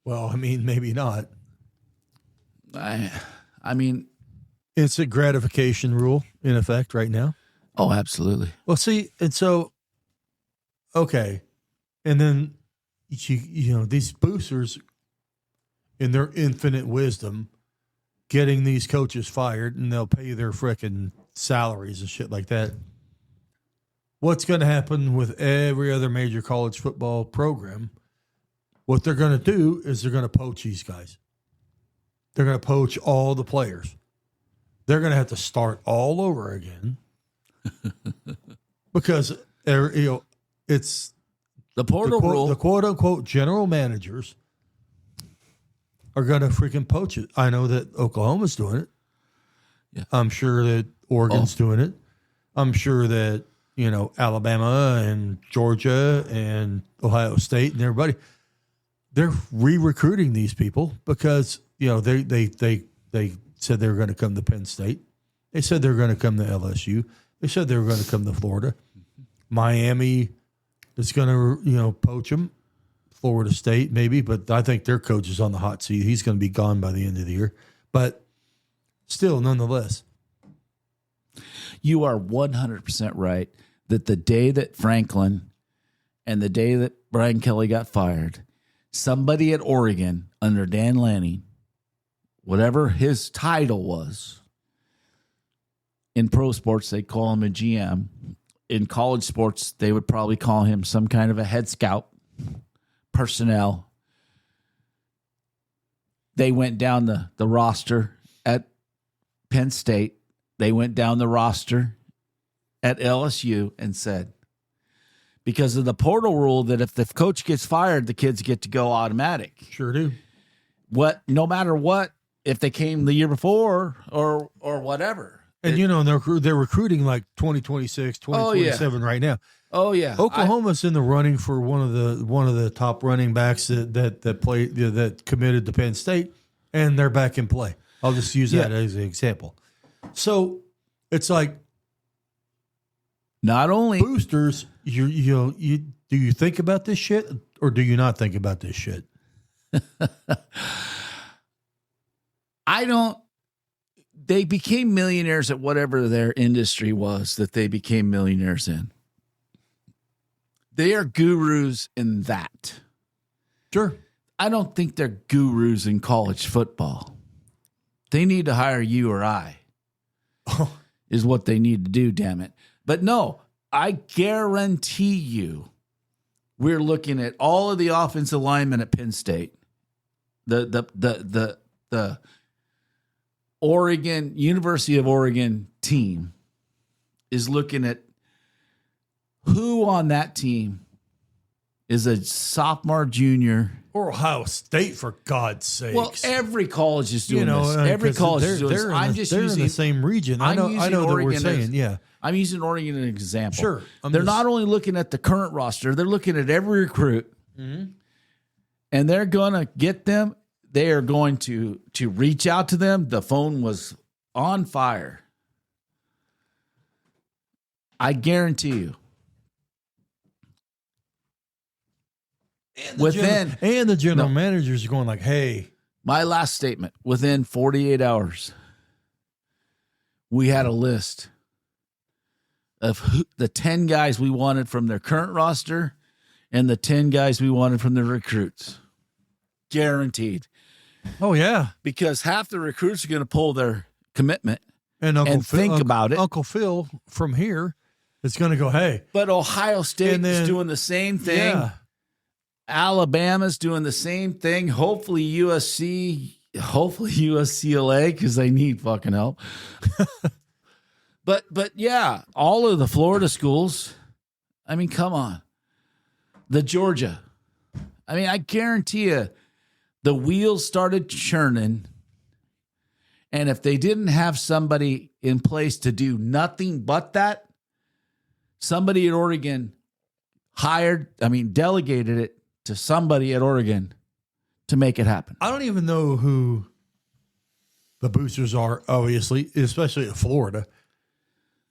Well, I mean, maybe not. I mean, instant gratification rule in effect right now. Oh, absolutely. Well, see, and so, okay. And then, you know, these boosters, in their infinite wisdom, getting these coaches fired, and they'll pay their frickin' salaries and shit like that. What's going to happen with every other major college football program? What they're going to do is they're going to poach these guys. They're going to poach all the players. They're going to have to start all over again because it's the portal rule. The quote unquote general managers are going to freaking poach it. I know that Oklahoma's doing it. Yeah. I'm sure that Oregon's doing it. I'm sure that, you know, Alabama and Georgia and Ohio State and everybody, they're re-recruiting these people because, you know, they said they were going to come to Penn State. They said they were going to come to LSU. They said they were going to come to Florida. Miami is going to, you know, poach them. Florida State maybe, but I think their coach is on the hot seat. He's going to be gone by the end of the year. But still, nonetheless. You are 100% right that the day that Franklin and the day that Brian Kelly got fired, somebody at Oregon under Dan Lanning, whatever his title was, in pro sports, they call him a GM. In college sports, they would probably call him some kind of a head scout, personnel. They went down the roster at Penn State. They went down the roster at LSU and said, because of the portal rule that if the coach gets fired, the kids get to go automatic. Sure do. No matter what, if they came the year before or whatever. And, you know, they're recruiting like 2026, 2027 right now. Oh, yeah. Oklahoma's in the running for one of the top running backs that committed to Penn State, and they're back in play. I'll just use that as an example. So it's like not only boosters, do you think about this shit or do you not think about this shit? They became millionaires at whatever their industry was that they became millionaires in. They are gurus in that. Sure. I don't think they're gurus in college football. They need to hire you or I. Is what they need to do, damn it. But no, I guarantee you we're looking at all of the offensive linemen at Penn State. The Oregon, University of Oregon team is looking at who on that team is a sophomore, junior. Or Ohio State, for God's sakes. Well, every college is doing this. Every college is doing this. They're in the same region. I know that we're saying, yeah. I'm using Oregon as an example. Sure. They're not only looking at the current roster, they're looking at every recruit. Mm-hmm. And they're going to get them. They are going to reach out to them. The phone was on fire. I guarantee you. And the general managers are going like, hey. My last statement, within 48 hours, we had a list of the 10 guys we wanted from their current roster and the 10 guys we wanted from the recruits. Guaranteed. Oh, yeah. Because half the recruits are going to pull their commitment and think about it. Uncle Phil from here is going to go, hey. But Ohio State is doing the same thing. Yeah. Alabama's doing the same thing. Hopefully USC, hopefully USCLA, because they need fucking help. But yeah, all of the Florida schools. I mean, come on. The Georgia. I mean, I guarantee you the wheels started churning. And if they didn't have somebody in place to do nothing but that, somebody at Oregon delegated it to somebody at Oregon to make it happen. I don't even know who the boosters are, obviously, especially at Florida.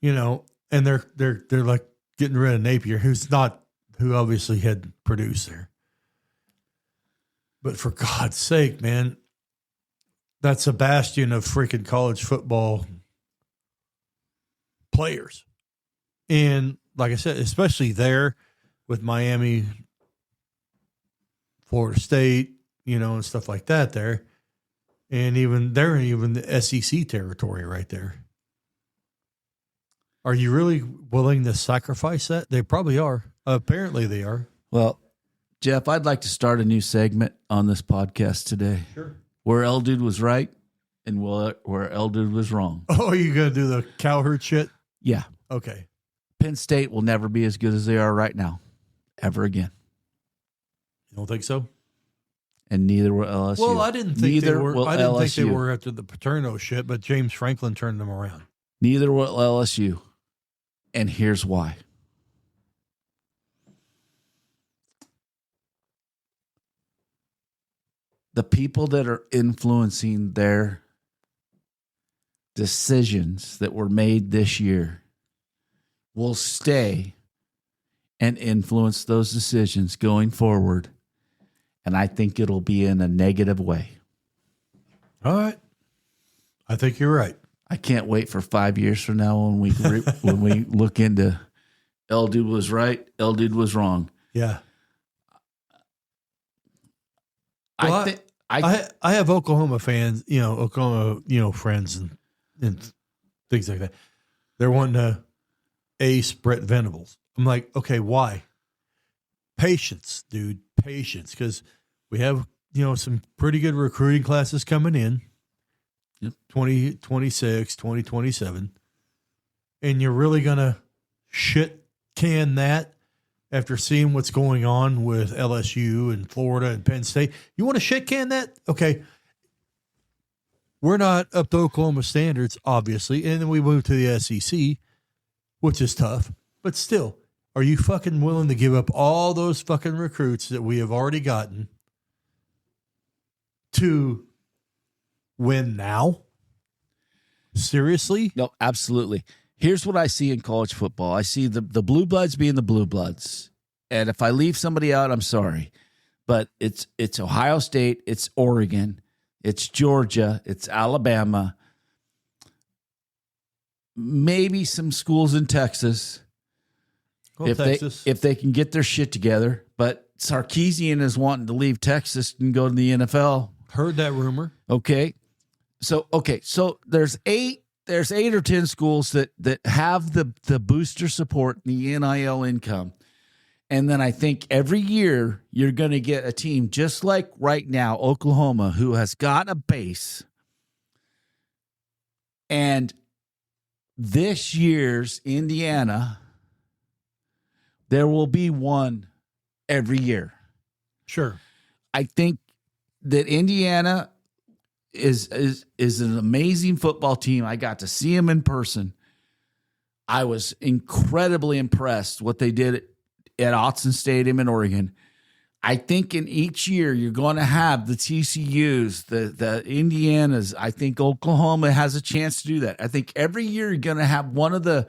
And they're like getting rid of Napier, who obviously had produced there. But for God's sake, man, that's a bastion of freaking college football players. And like I said, especially there with Miami, Florida State, and stuff like that there. And they're even the SEC territory right there. Are you really willing to sacrifice that? They probably are. Apparently they are. Well, Jeff, I'd like to start a new segment on this podcast today. Sure. Where L Dude was right and where L Dude was wrong. Oh, are you going to do the cowherd shit? Yeah. Okay. Penn State will never be as good as they are right now, ever again. You don't think so? And neither will LSU. Well, I didn't think they were after the Paterno shit, but James Franklin turned them around. Neither will LSU. And here's why. The people that are influencing their decisions that were made this year will stay and influence those decisions going forward. And I think it'll be in a negative way. All right. I think you're right. I can't wait for 5 years from now when we when we look into L Dude was right, L Dude was wrong. Yeah. Well, I have Oklahoma fans, Oklahoma, friends and things like that. They're wanting to ace Brett Venables. I'm like, okay, why? Patience, dude. Patience. Because we have, some pretty good recruiting classes coming in. 2026, 2027. And you're really going to shit can that after seeing what's going on with LSU and Florida and Penn State. You want to shit can that? Okay. We're not up to Oklahoma standards, obviously. And then we moved to the SEC, which is tough. But still, are you fucking willing to give up all those fucking recruits that we have already gotten to win now? Seriously? No, absolutely. Here's what I see in college football. I see the blue bloods being the blue bloods. And if I leave somebody out, I'm sorry. But it's Ohio State, it's Oregon. it's Georgia, it's Alabama, maybe some schools in Texas. Well, Texas. If they can get their shit together. But Sarkisian is wanting to leave Texas and go to the NFL. Heard that rumor. Okay. So there's eight or 10 schools that have the booster support, the NIL income. And then I think every year you're going to get a team just like right now, Oklahoma, who has got a base. And this year's Indiana, there will be one every year. Sure. I think that Indiana is an amazing football team. I got to see them in person. I was incredibly impressed what they did at Autzen Stadium in Oregon. I think in each year you're going to have the TCUs, the Indianas. I think Oklahoma has a chance to do that. I think every year you're going to have one of the.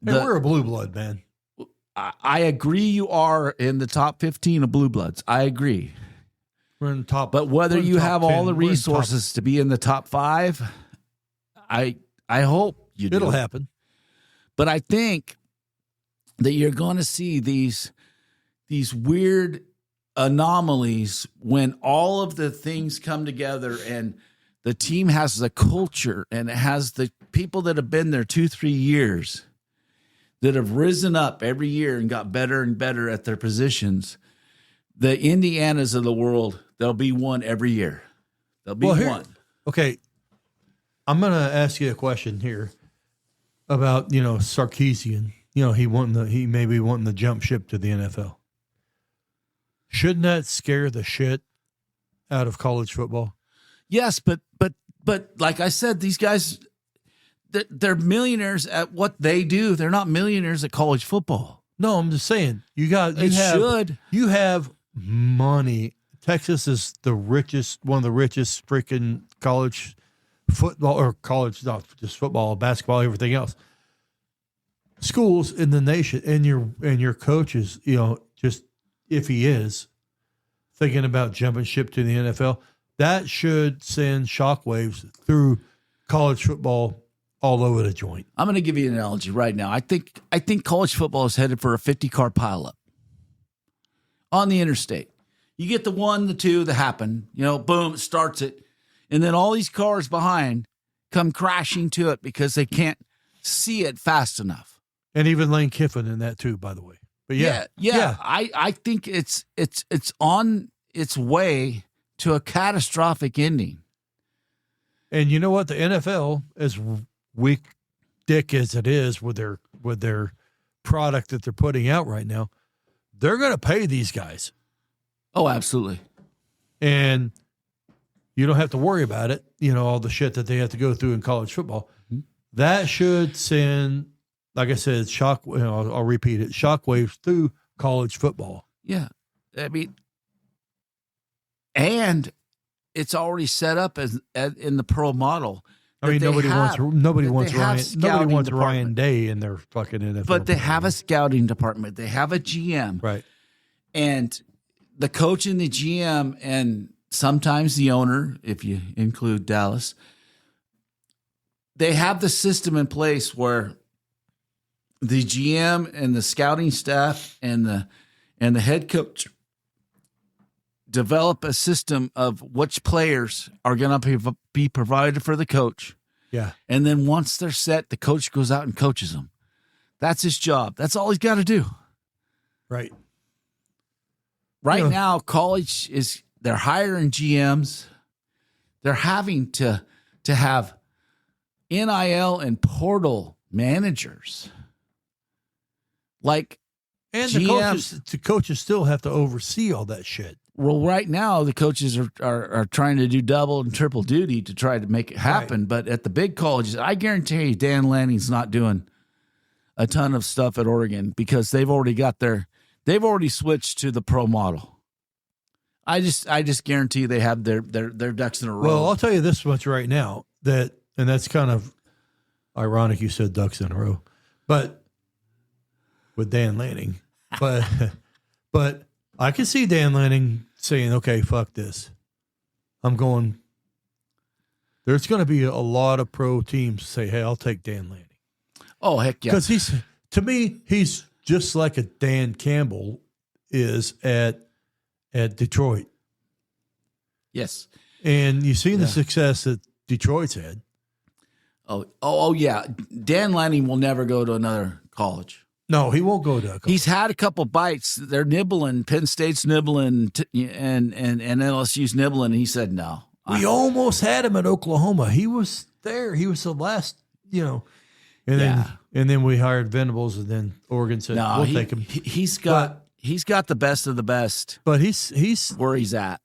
Hey, we're a blue blood, man. I agree. You are in the top 15 of blue bloods. I agree. We're in the top. But whether you have 10, all the resources to be in the top 5, I hope you do. It'll happen. But I think that you're going to see these weird anomalies when all of the things come together and the team has the culture and it has the people that have been there 2-3 years that have risen up every year and got better and better at their positions. The Indianas of the world, there'll be one every year. There'll be one. Okay. I'm going to ask you a question here about, Sarkisian. He may be wanting to jump ship to the NFL. Shouldn't that scare the shit out of college football? Yes, but like I said, these guys, they're millionaires at what they do. They're not millionaires at college football. No, I'm just saying you have money. Texas is one of the richest freaking college football or college, not just football, basketball, everything else. Schools in the nation, and your coaches, just if he is thinking about jumping ship to the NFL, that should send shockwaves through college football all over the joint. I'm going to give you an analogy right now. I think college football is headed for a 50-car pileup on the interstate. You get the 1, the 2 that happen, boom, it starts it, and then all these cars behind come crashing to it because they can't see it fast enough. And even Lane Kiffin in that too, by the way. But yeah. I think it's on its way to a catastrophic ending. And you know what? The NFL, as weak dick as it is with their product that they're putting out right now, they're going to pay these guys. Oh, absolutely. And you don't have to worry about it. All the shit that they have to go through in college football. Mm-hmm. That should send, like I said, I'll repeat it, shockwaves through college football. Yeah. I mean, and it's already set up as in the pro model. I mean, nobody wants Ryan Day in their fucking NFL. But they have a scouting department. They have a GM. Right. And the coach and the GM and sometimes the owner, if you include Dallas, they have the system in place where the GM and the scouting staff and the head coach develop a system of which players are going to be provided for the coach. Yeah. And then once they're set, the coach goes out and coaches them. That's his job. That's all he's got to do. Right. Right now, college they're hiring GMs. They're having to have NIL and portal managers. Like, and GMs, the coaches still have to oversee all that shit. Well, right now the coaches are trying to do double and triple duty to try to make it happen. Right. But at the big colleges, I guarantee you Dan Lanning's not doing a ton of stuff at Oregon because they've already switched to the pro model. I just guarantee they have their ducks in a row. Well, I'll tell you this much right now and that's kind of ironic you said ducks in a row, but with Dan Lanning, but I can see Dan Lanning saying, okay, fuck this. I'm going there's going to be a lot of pro teams say, "Hey, I'll take Dan Lanning." Oh, heck yeah. Because to me, he's just like a Dan Campbell is at Detroit. Yes. And you've seen the success that Detroit's had. Oh, yeah. Dan Lanning will never go to another college. No, he won't go to a college. He's had a couple bites. They're nibbling. Penn State's nibbling, and LSU's nibbling. And he said no. We almost had him at Oklahoma. He was there. He was the last, and then we hired Venables, and then Oregon said, No, we'll take him. He's got the best of the best. But he's where he's at.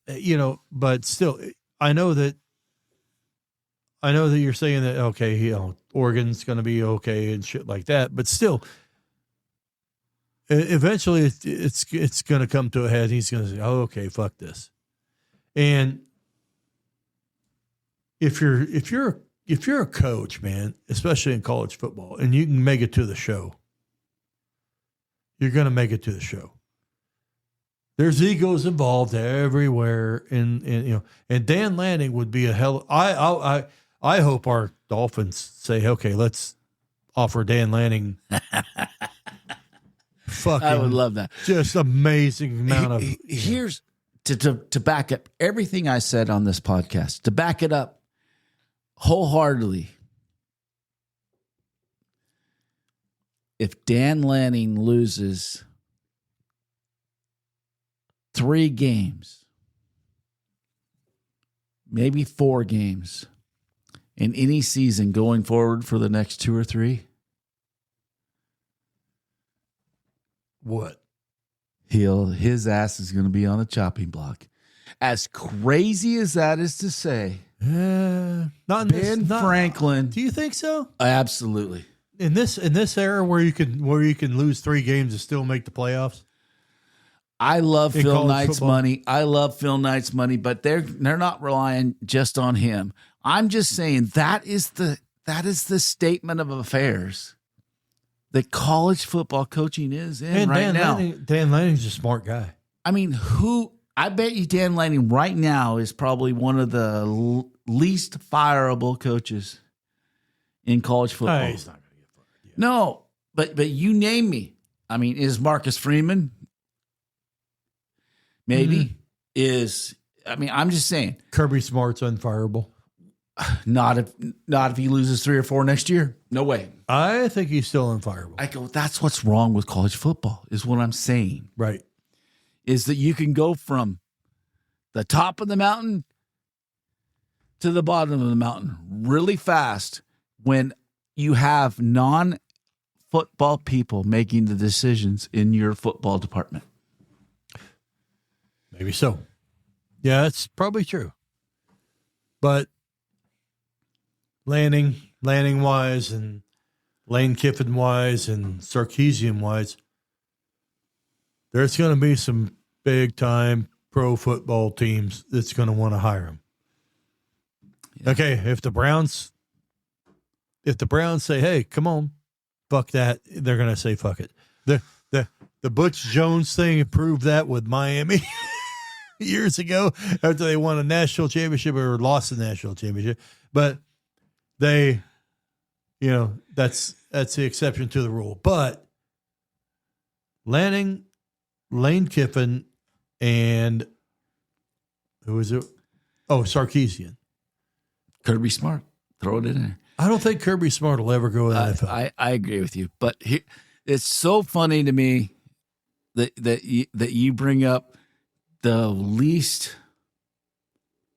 But still, I know that you're saying that, okay, Oregon's going to be okay and shit like that. But still, eventually it's going to come to a head. He's going to say, oh, okay, fuck this. And if you're a coach, man, especially in college football, and you can make it to the show, you're going to make it to the show. There's egos involved everywhere, and Dan Lanning would be a hell. I hope our Dolphins say, okay, let's offer Dan Lanning. Fucking, I would love that. Just amazing amount of. Here's to back up everything I said on this podcast. To back it up wholeheartedly, if Dan Lanning loses 3 games, maybe 4 games in any season going forward for the next 2 or 3, what? His ass is going to be on a chopping block. As crazy as that is to say, not Ben Franklin. Do you think so? Absolutely. In this era where you can lose 3 games and still make the playoffs. I love In Phil Knight's football. money. I love Phil Knight's money, but they're not relying just on him. I'm just saying that is the statement of affairs that college football coaching is in now. Dan Lanning's a smart guy. I mean, I bet you Dan Lanning right now is probably one of the least fireable coaches in college football. He's not going to get fired. Yeah. No, but you name me. I mean, is Marcus Freeman? Maybe I'm just saying. Kirby Smart's unfireable. Not if he loses 3 or 4 next year. No way. I think he's still unfireable. I go, that's what's wrong with college football, is what I'm saying. Right. Is that you can go from the top of the mountain to the bottom of the mountain really fast when you have non-football people making the decisions in your football department. Maybe so. Yeah, that's probably true. But Lanning wise and Lane Kiffin wise and Sarkisian wise, there's going to be some big time pro football teams that's going to want to hire him. Yeah. Okay, if the Browns say, "Hey, come on, fuck that," they're going to say, "Fuck it." The Butch Jones thing proved that with Miami years ago after they won a national championship or lost the national championship, but they, that's the exception to the rule. But Lanning, Lane Kiffin, and who was it? Oh, Sarkisian. Kirby Smart. Throw it in there. I don't think Kirby Smart will ever go in the NFL. I agree with you. But it's so funny to me that you bring up the least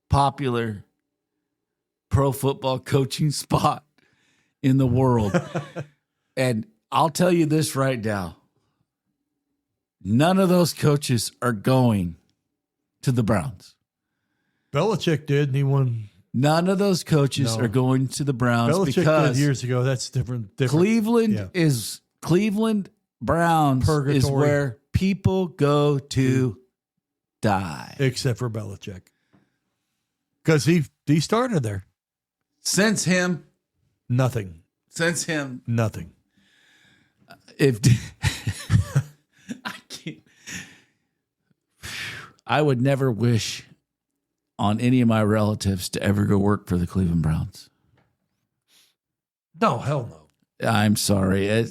popular pro football coaching spot in the world. And I'll tell you this right now. None of those coaches are going to the Browns. Belichick did, and he won. None of those coaches are going to the Browns. Belichick because did years ago. That's different. Cleveland Browns Purgatory. is where people go to die. Except for Belichick. Because he started there. Since him. Nothing. If I can't, I would never wish on any of my relatives to ever go work for the Cleveland Browns. No, hell no. I'm sorry.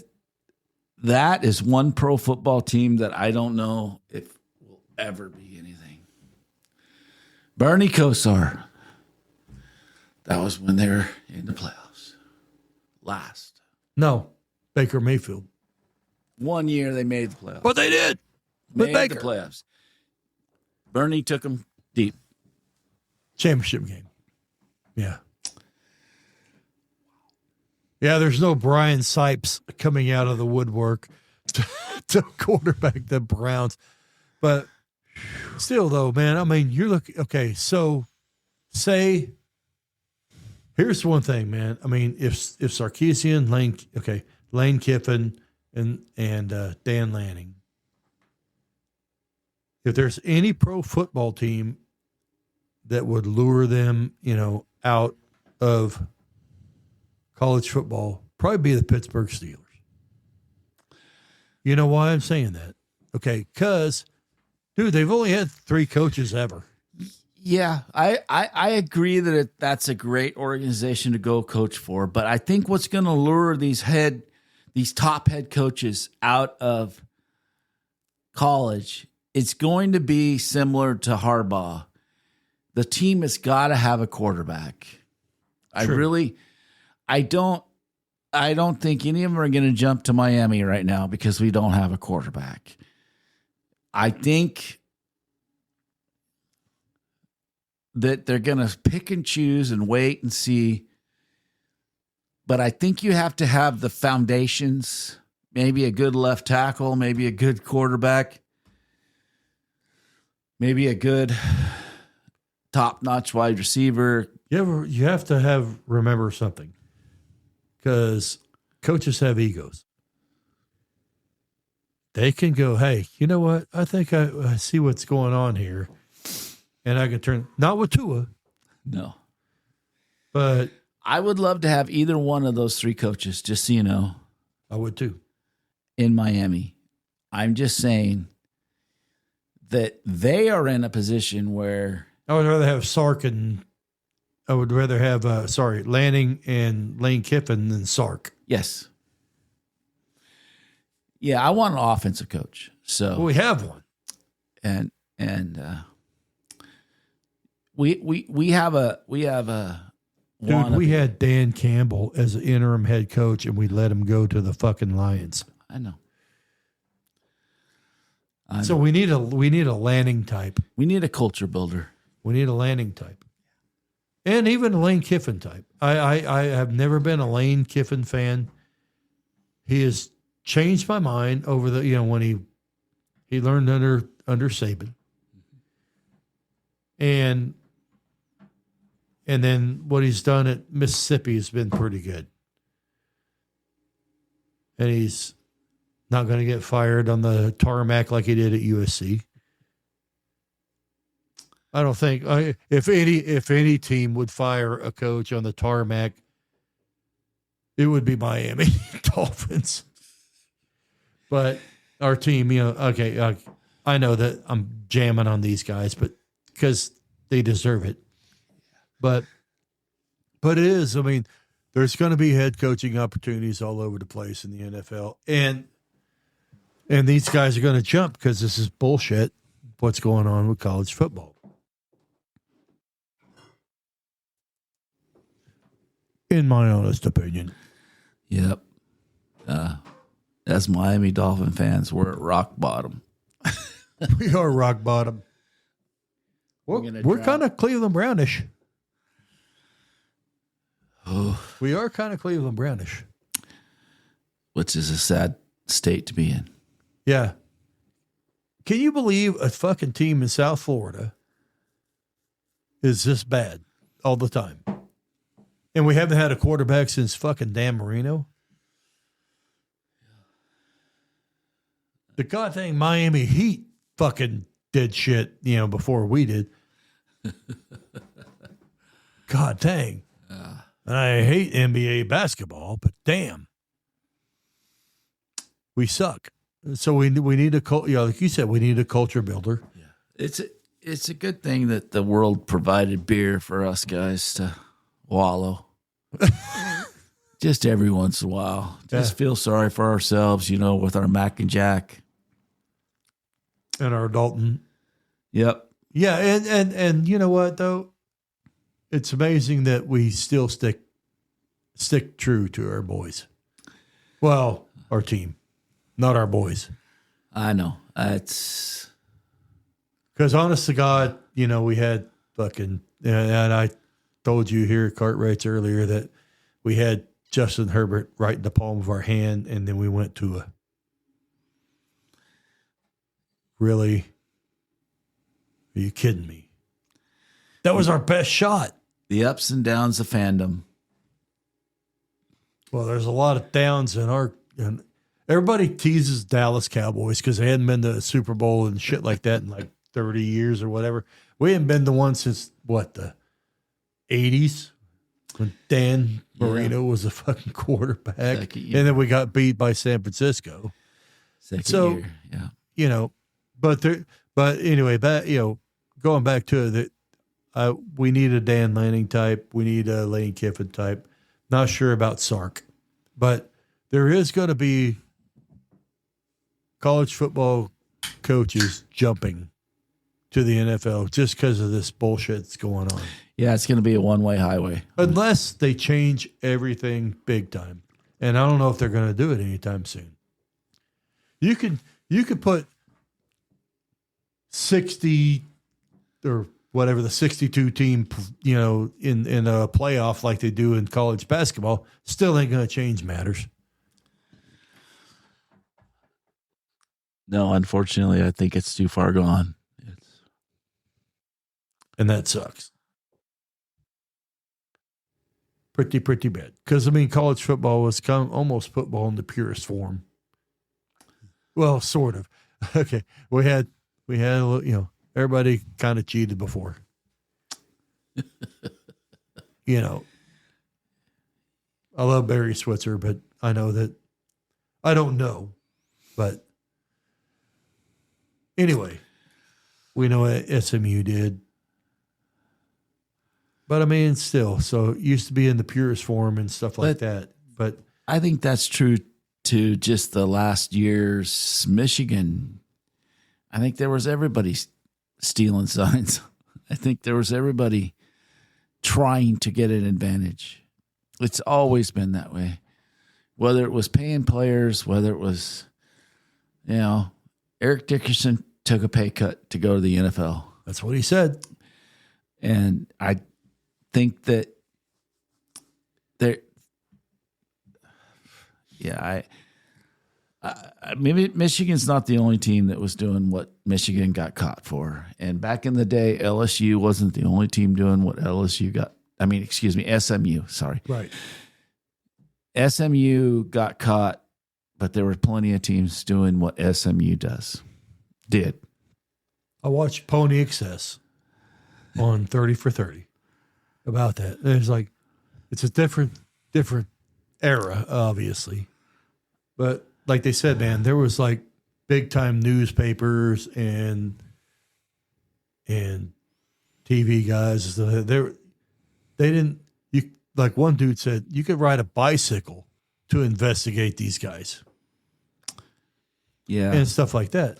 That is one pro football team that I don't know if will ever be anything. Bernie Kosar. That was when they were in the playoffs. Last. No, Baker Mayfield. 1 year they made the playoffs. But they did. With Made Baker. the playoffs. Bernie took them deep. Championship game. Yeah. Yeah, there's no Brian Sipes coming out of the woodwork to quarterback the Browns. But still, though, man, I mean, you're looking, okay, so say, here's one thing, man. I mean, if Sarkisian, Lane Kiffin, and Dan Lanning, if there's any pro football team that would lure them, out of college football, probably be the Pittsburgh Steelers. You know why I'm saying that? Okay, because, dude, they've only had 3 coaches ever. Yeah, I agree that that's a great organization to go coach for, but I think what's going to lure these top head coaches out of college, it's going to be similar to Harbaugh. The team has got to have a quarterback. True. I don't think any of them are going to jump to Miami right now because we don't have a quarterback. I think that they're going to pick and choose and wait and see. But I think you have to have the foundations, maybe a good left tackle, maybe a good quarterback, maybe a good top-notch wide receiver. You have to remember something, because coaches have egos. They can go, hey, you know what? I think I see what's going on here, and I can turn, not with Tua. No. But I would love to have either one of those 3 coaches, just so you know. I would too. In Miami. I'm just saying that they are in a position where I would rather have Lanning and Lane Kiffin than Sark. yes. Yeah, I want an offensive coach. So Well, we have one. and we have a Dude, one. we had Dan Campbell as an interim head coach, and we let him go to the fucking Lions. I know. So we need a Lanning type. We need a culture builder. We need a Lanning type, and even a Lane Kiffin type. I have never been a Lane Kiffin fan. He has changed my mind over the when he learned under Saban, and then what he's done at Mississippi has been pretty good, and he's not going to get fired on the tarmac like he did at USC. I don't think if any team would fire a coach on the tarmac, it would be Miami Dolphins. But our team, I know that I'm jamming on these guys, but because they deserve it. But it is. I mean, there's going to be head coaching opportunities all over the place in the NFL, and these guys are going to jump because this is bullshit. What's going on with college football? In my honest opinion. Yep. As Miami Dolphin fans, we're at rock bottom. We are rock bottom. We're kind of Cleveland Brownish. Oh, We are kind of Cleveland Brownish. which is a sad state to be in. Yeah. Can you believe a fucking team in South Florida is this bad all the time? And we haven't had a quarterback since fucking Dan Marino. The goddamn Miami Heat fucking did shit, before we did. God dang. And I hate NBA basketball, but damn. We suck. So we need a like you said, we need a culture builder. Yeah. it's a good thing that the world provided beer for us guys to wallow. Just every once in a while. Just feel sorry for ourselves, with our Mac and Jack. And our Dalton. Yep. Yeah, and you know what, though? It's amazing that we still stick true to our boys. Well, our team, not our boys. I know. It's because honest to God, we had fucking, and I told you here at Cartwright's earlier that we had Justin Herbert right in the palm of our hand, and then we went to a really. Are you kidding me? That was our best shot. The ups and downs of fandom. Well, there's a lot of downs and everybody teases Dallas Cowboys because they hadn't been to a Super Bowl and shit like that in like 30 years or whatever. We hadn't been to one since the 80s when Dan Marino was a fucking quarterback. And then we got beat by San Francisco. Second year, yeah. But anyway, going back to it, that we need a Dan Lanning type. We need a Lane Kiffin type. Not sure about Sark, but there is going to be college football coaches jumping to the NFL just because of this bullshit that's going on. Yeah, it's going to be a one-way highway. Unless they change everything big time. And I don't know if they're going to do it anytime soon. You could put 60 or whatever the 62 team, in a playoff like they do in college basketball, still ain't going to change matters. No, unfortunately, I think it's too far gone. And that sucks. Pretty bad. Because, college football was almost football in the purest form. Well, sort of. Okay. We had a little, everybody kind of cheated before. I love Barry Switzer, but I know that I don't know. But anyway, we know what SMU did. But still, so it used to be in the purest form and stuff like that. But I think that's true to just the last year's Michigan. I think there was everybody stealing signs. I think there was everybody trying to get an advantage. It's always been that way. Whether it was paying players, whether it was, Eric Dickerson took a pay cut to go to the NFL. That's what he said. And I think that maybe Michigan's not the only team that was doing what Michigan got caught for. And back in the day, LSU wasn't the only team doing what SMU, sorry. Right. SMU got caught, but there were plenty of teams doing what SMU did. I watched Pony Excess on 30 for 30 about that. And it's a different era, obviously. But like they said, man, there was like big time newspapers and TV guys. Like one dude said, you could ride a bicycle to investigate these guys. Yeah. And stuff like that.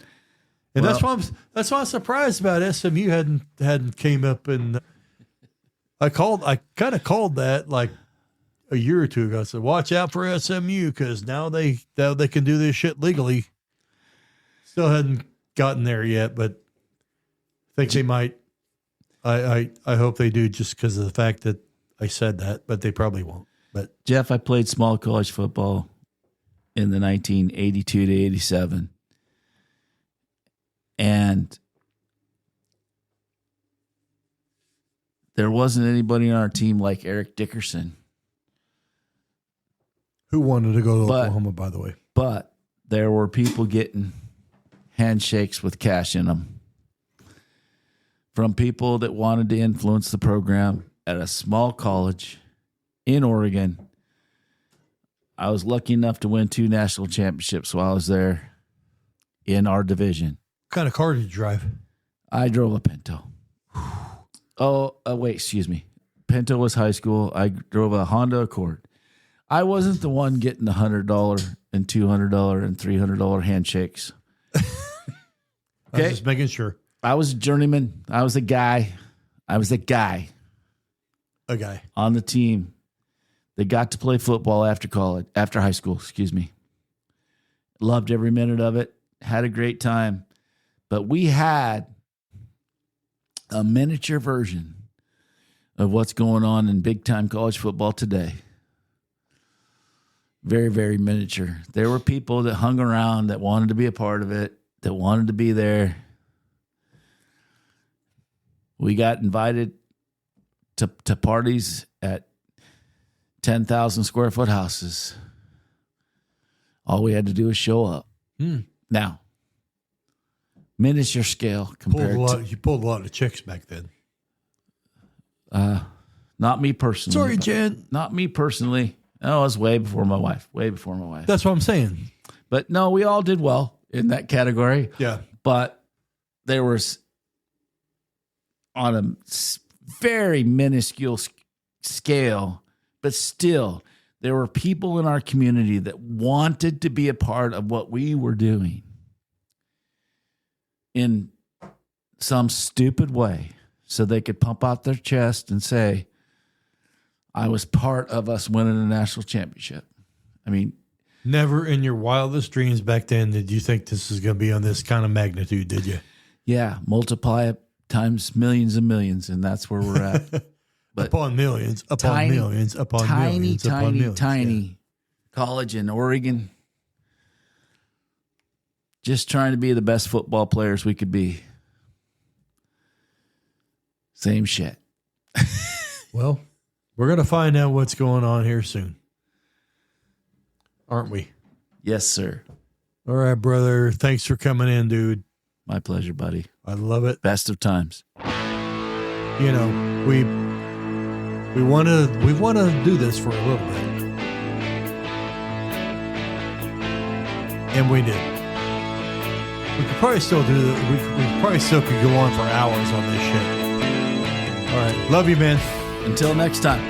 And that's why I'm surprised about SMU hadn't came up, and I kind of called that like a year or two ago. I said, watch out for SMU because now they can do this shit legally. Still hadn't gotten there yet, but I think they might. I hope they do just because of the fact that I said that, but they probably won't. But Jeff, I played small college football in the 1982 to 87. And there wasn't anybody on our team like Eric Dickerson. Who wanted to go to Oklahoma, by the way. But there were people getting handshakes with cash in them from people that wanted to influence the program at a small college in Oregon. I was lucky enough to win 2 national championships while I was there in our division. What kind of car did you drive? I drove a Pinto. Oh, wait, excuse me. Pinto was high school. I drove a Honda Accord. I wasn't the one getting the $100 and $200 and $300 handshakes. Okay. I was just making sure. I was a journeyman. I was a guy. A guy on the team that got to play football after high school, excuse me. Loved every minute of it. Had a great time. But we had a miniature version of what's going on in big-time college football today. Very, very miniature. There were people that hung around that wanted to be a part of it, that wanted to be there. We got invited to parties at 10,000 square foot houses. All we had to do was show up. Now, miniature scale compared you pulled a lot of chicks back then. Not me personally. Sorry, Jen. Not me personally. Oh, it was way before my wife. That's what I'm saying. But no, we all did well in that category. Yeah. But there was, on a very minuscule scale, but still, there were people in our community that wanted to be a part of what we were doing in some stupid way so they could pump out their chest and say, I was part of us winning a national championship. I mean, never in your wildest dreams back then did you think this was going to be on this kind of magnitude, did you? Yeah, multiply it times millions and millions, and that's where we're at. But upon millions, upon millions, upon millions, upon millions. Tiny college in Oregon. Just trying to be the best football players we could be. Same shit. Well, we're going to find out what's going on here soon. Aren't we? Yes, sir. All right, brother. Thanks for coming in, dude. My pleasure, buddy. I love it. Best of times. You know, we want to do this for a little bit. And we did. We could probably still do that. We probably still could go on for hours on this shit. All right. Love you, man. Until next time.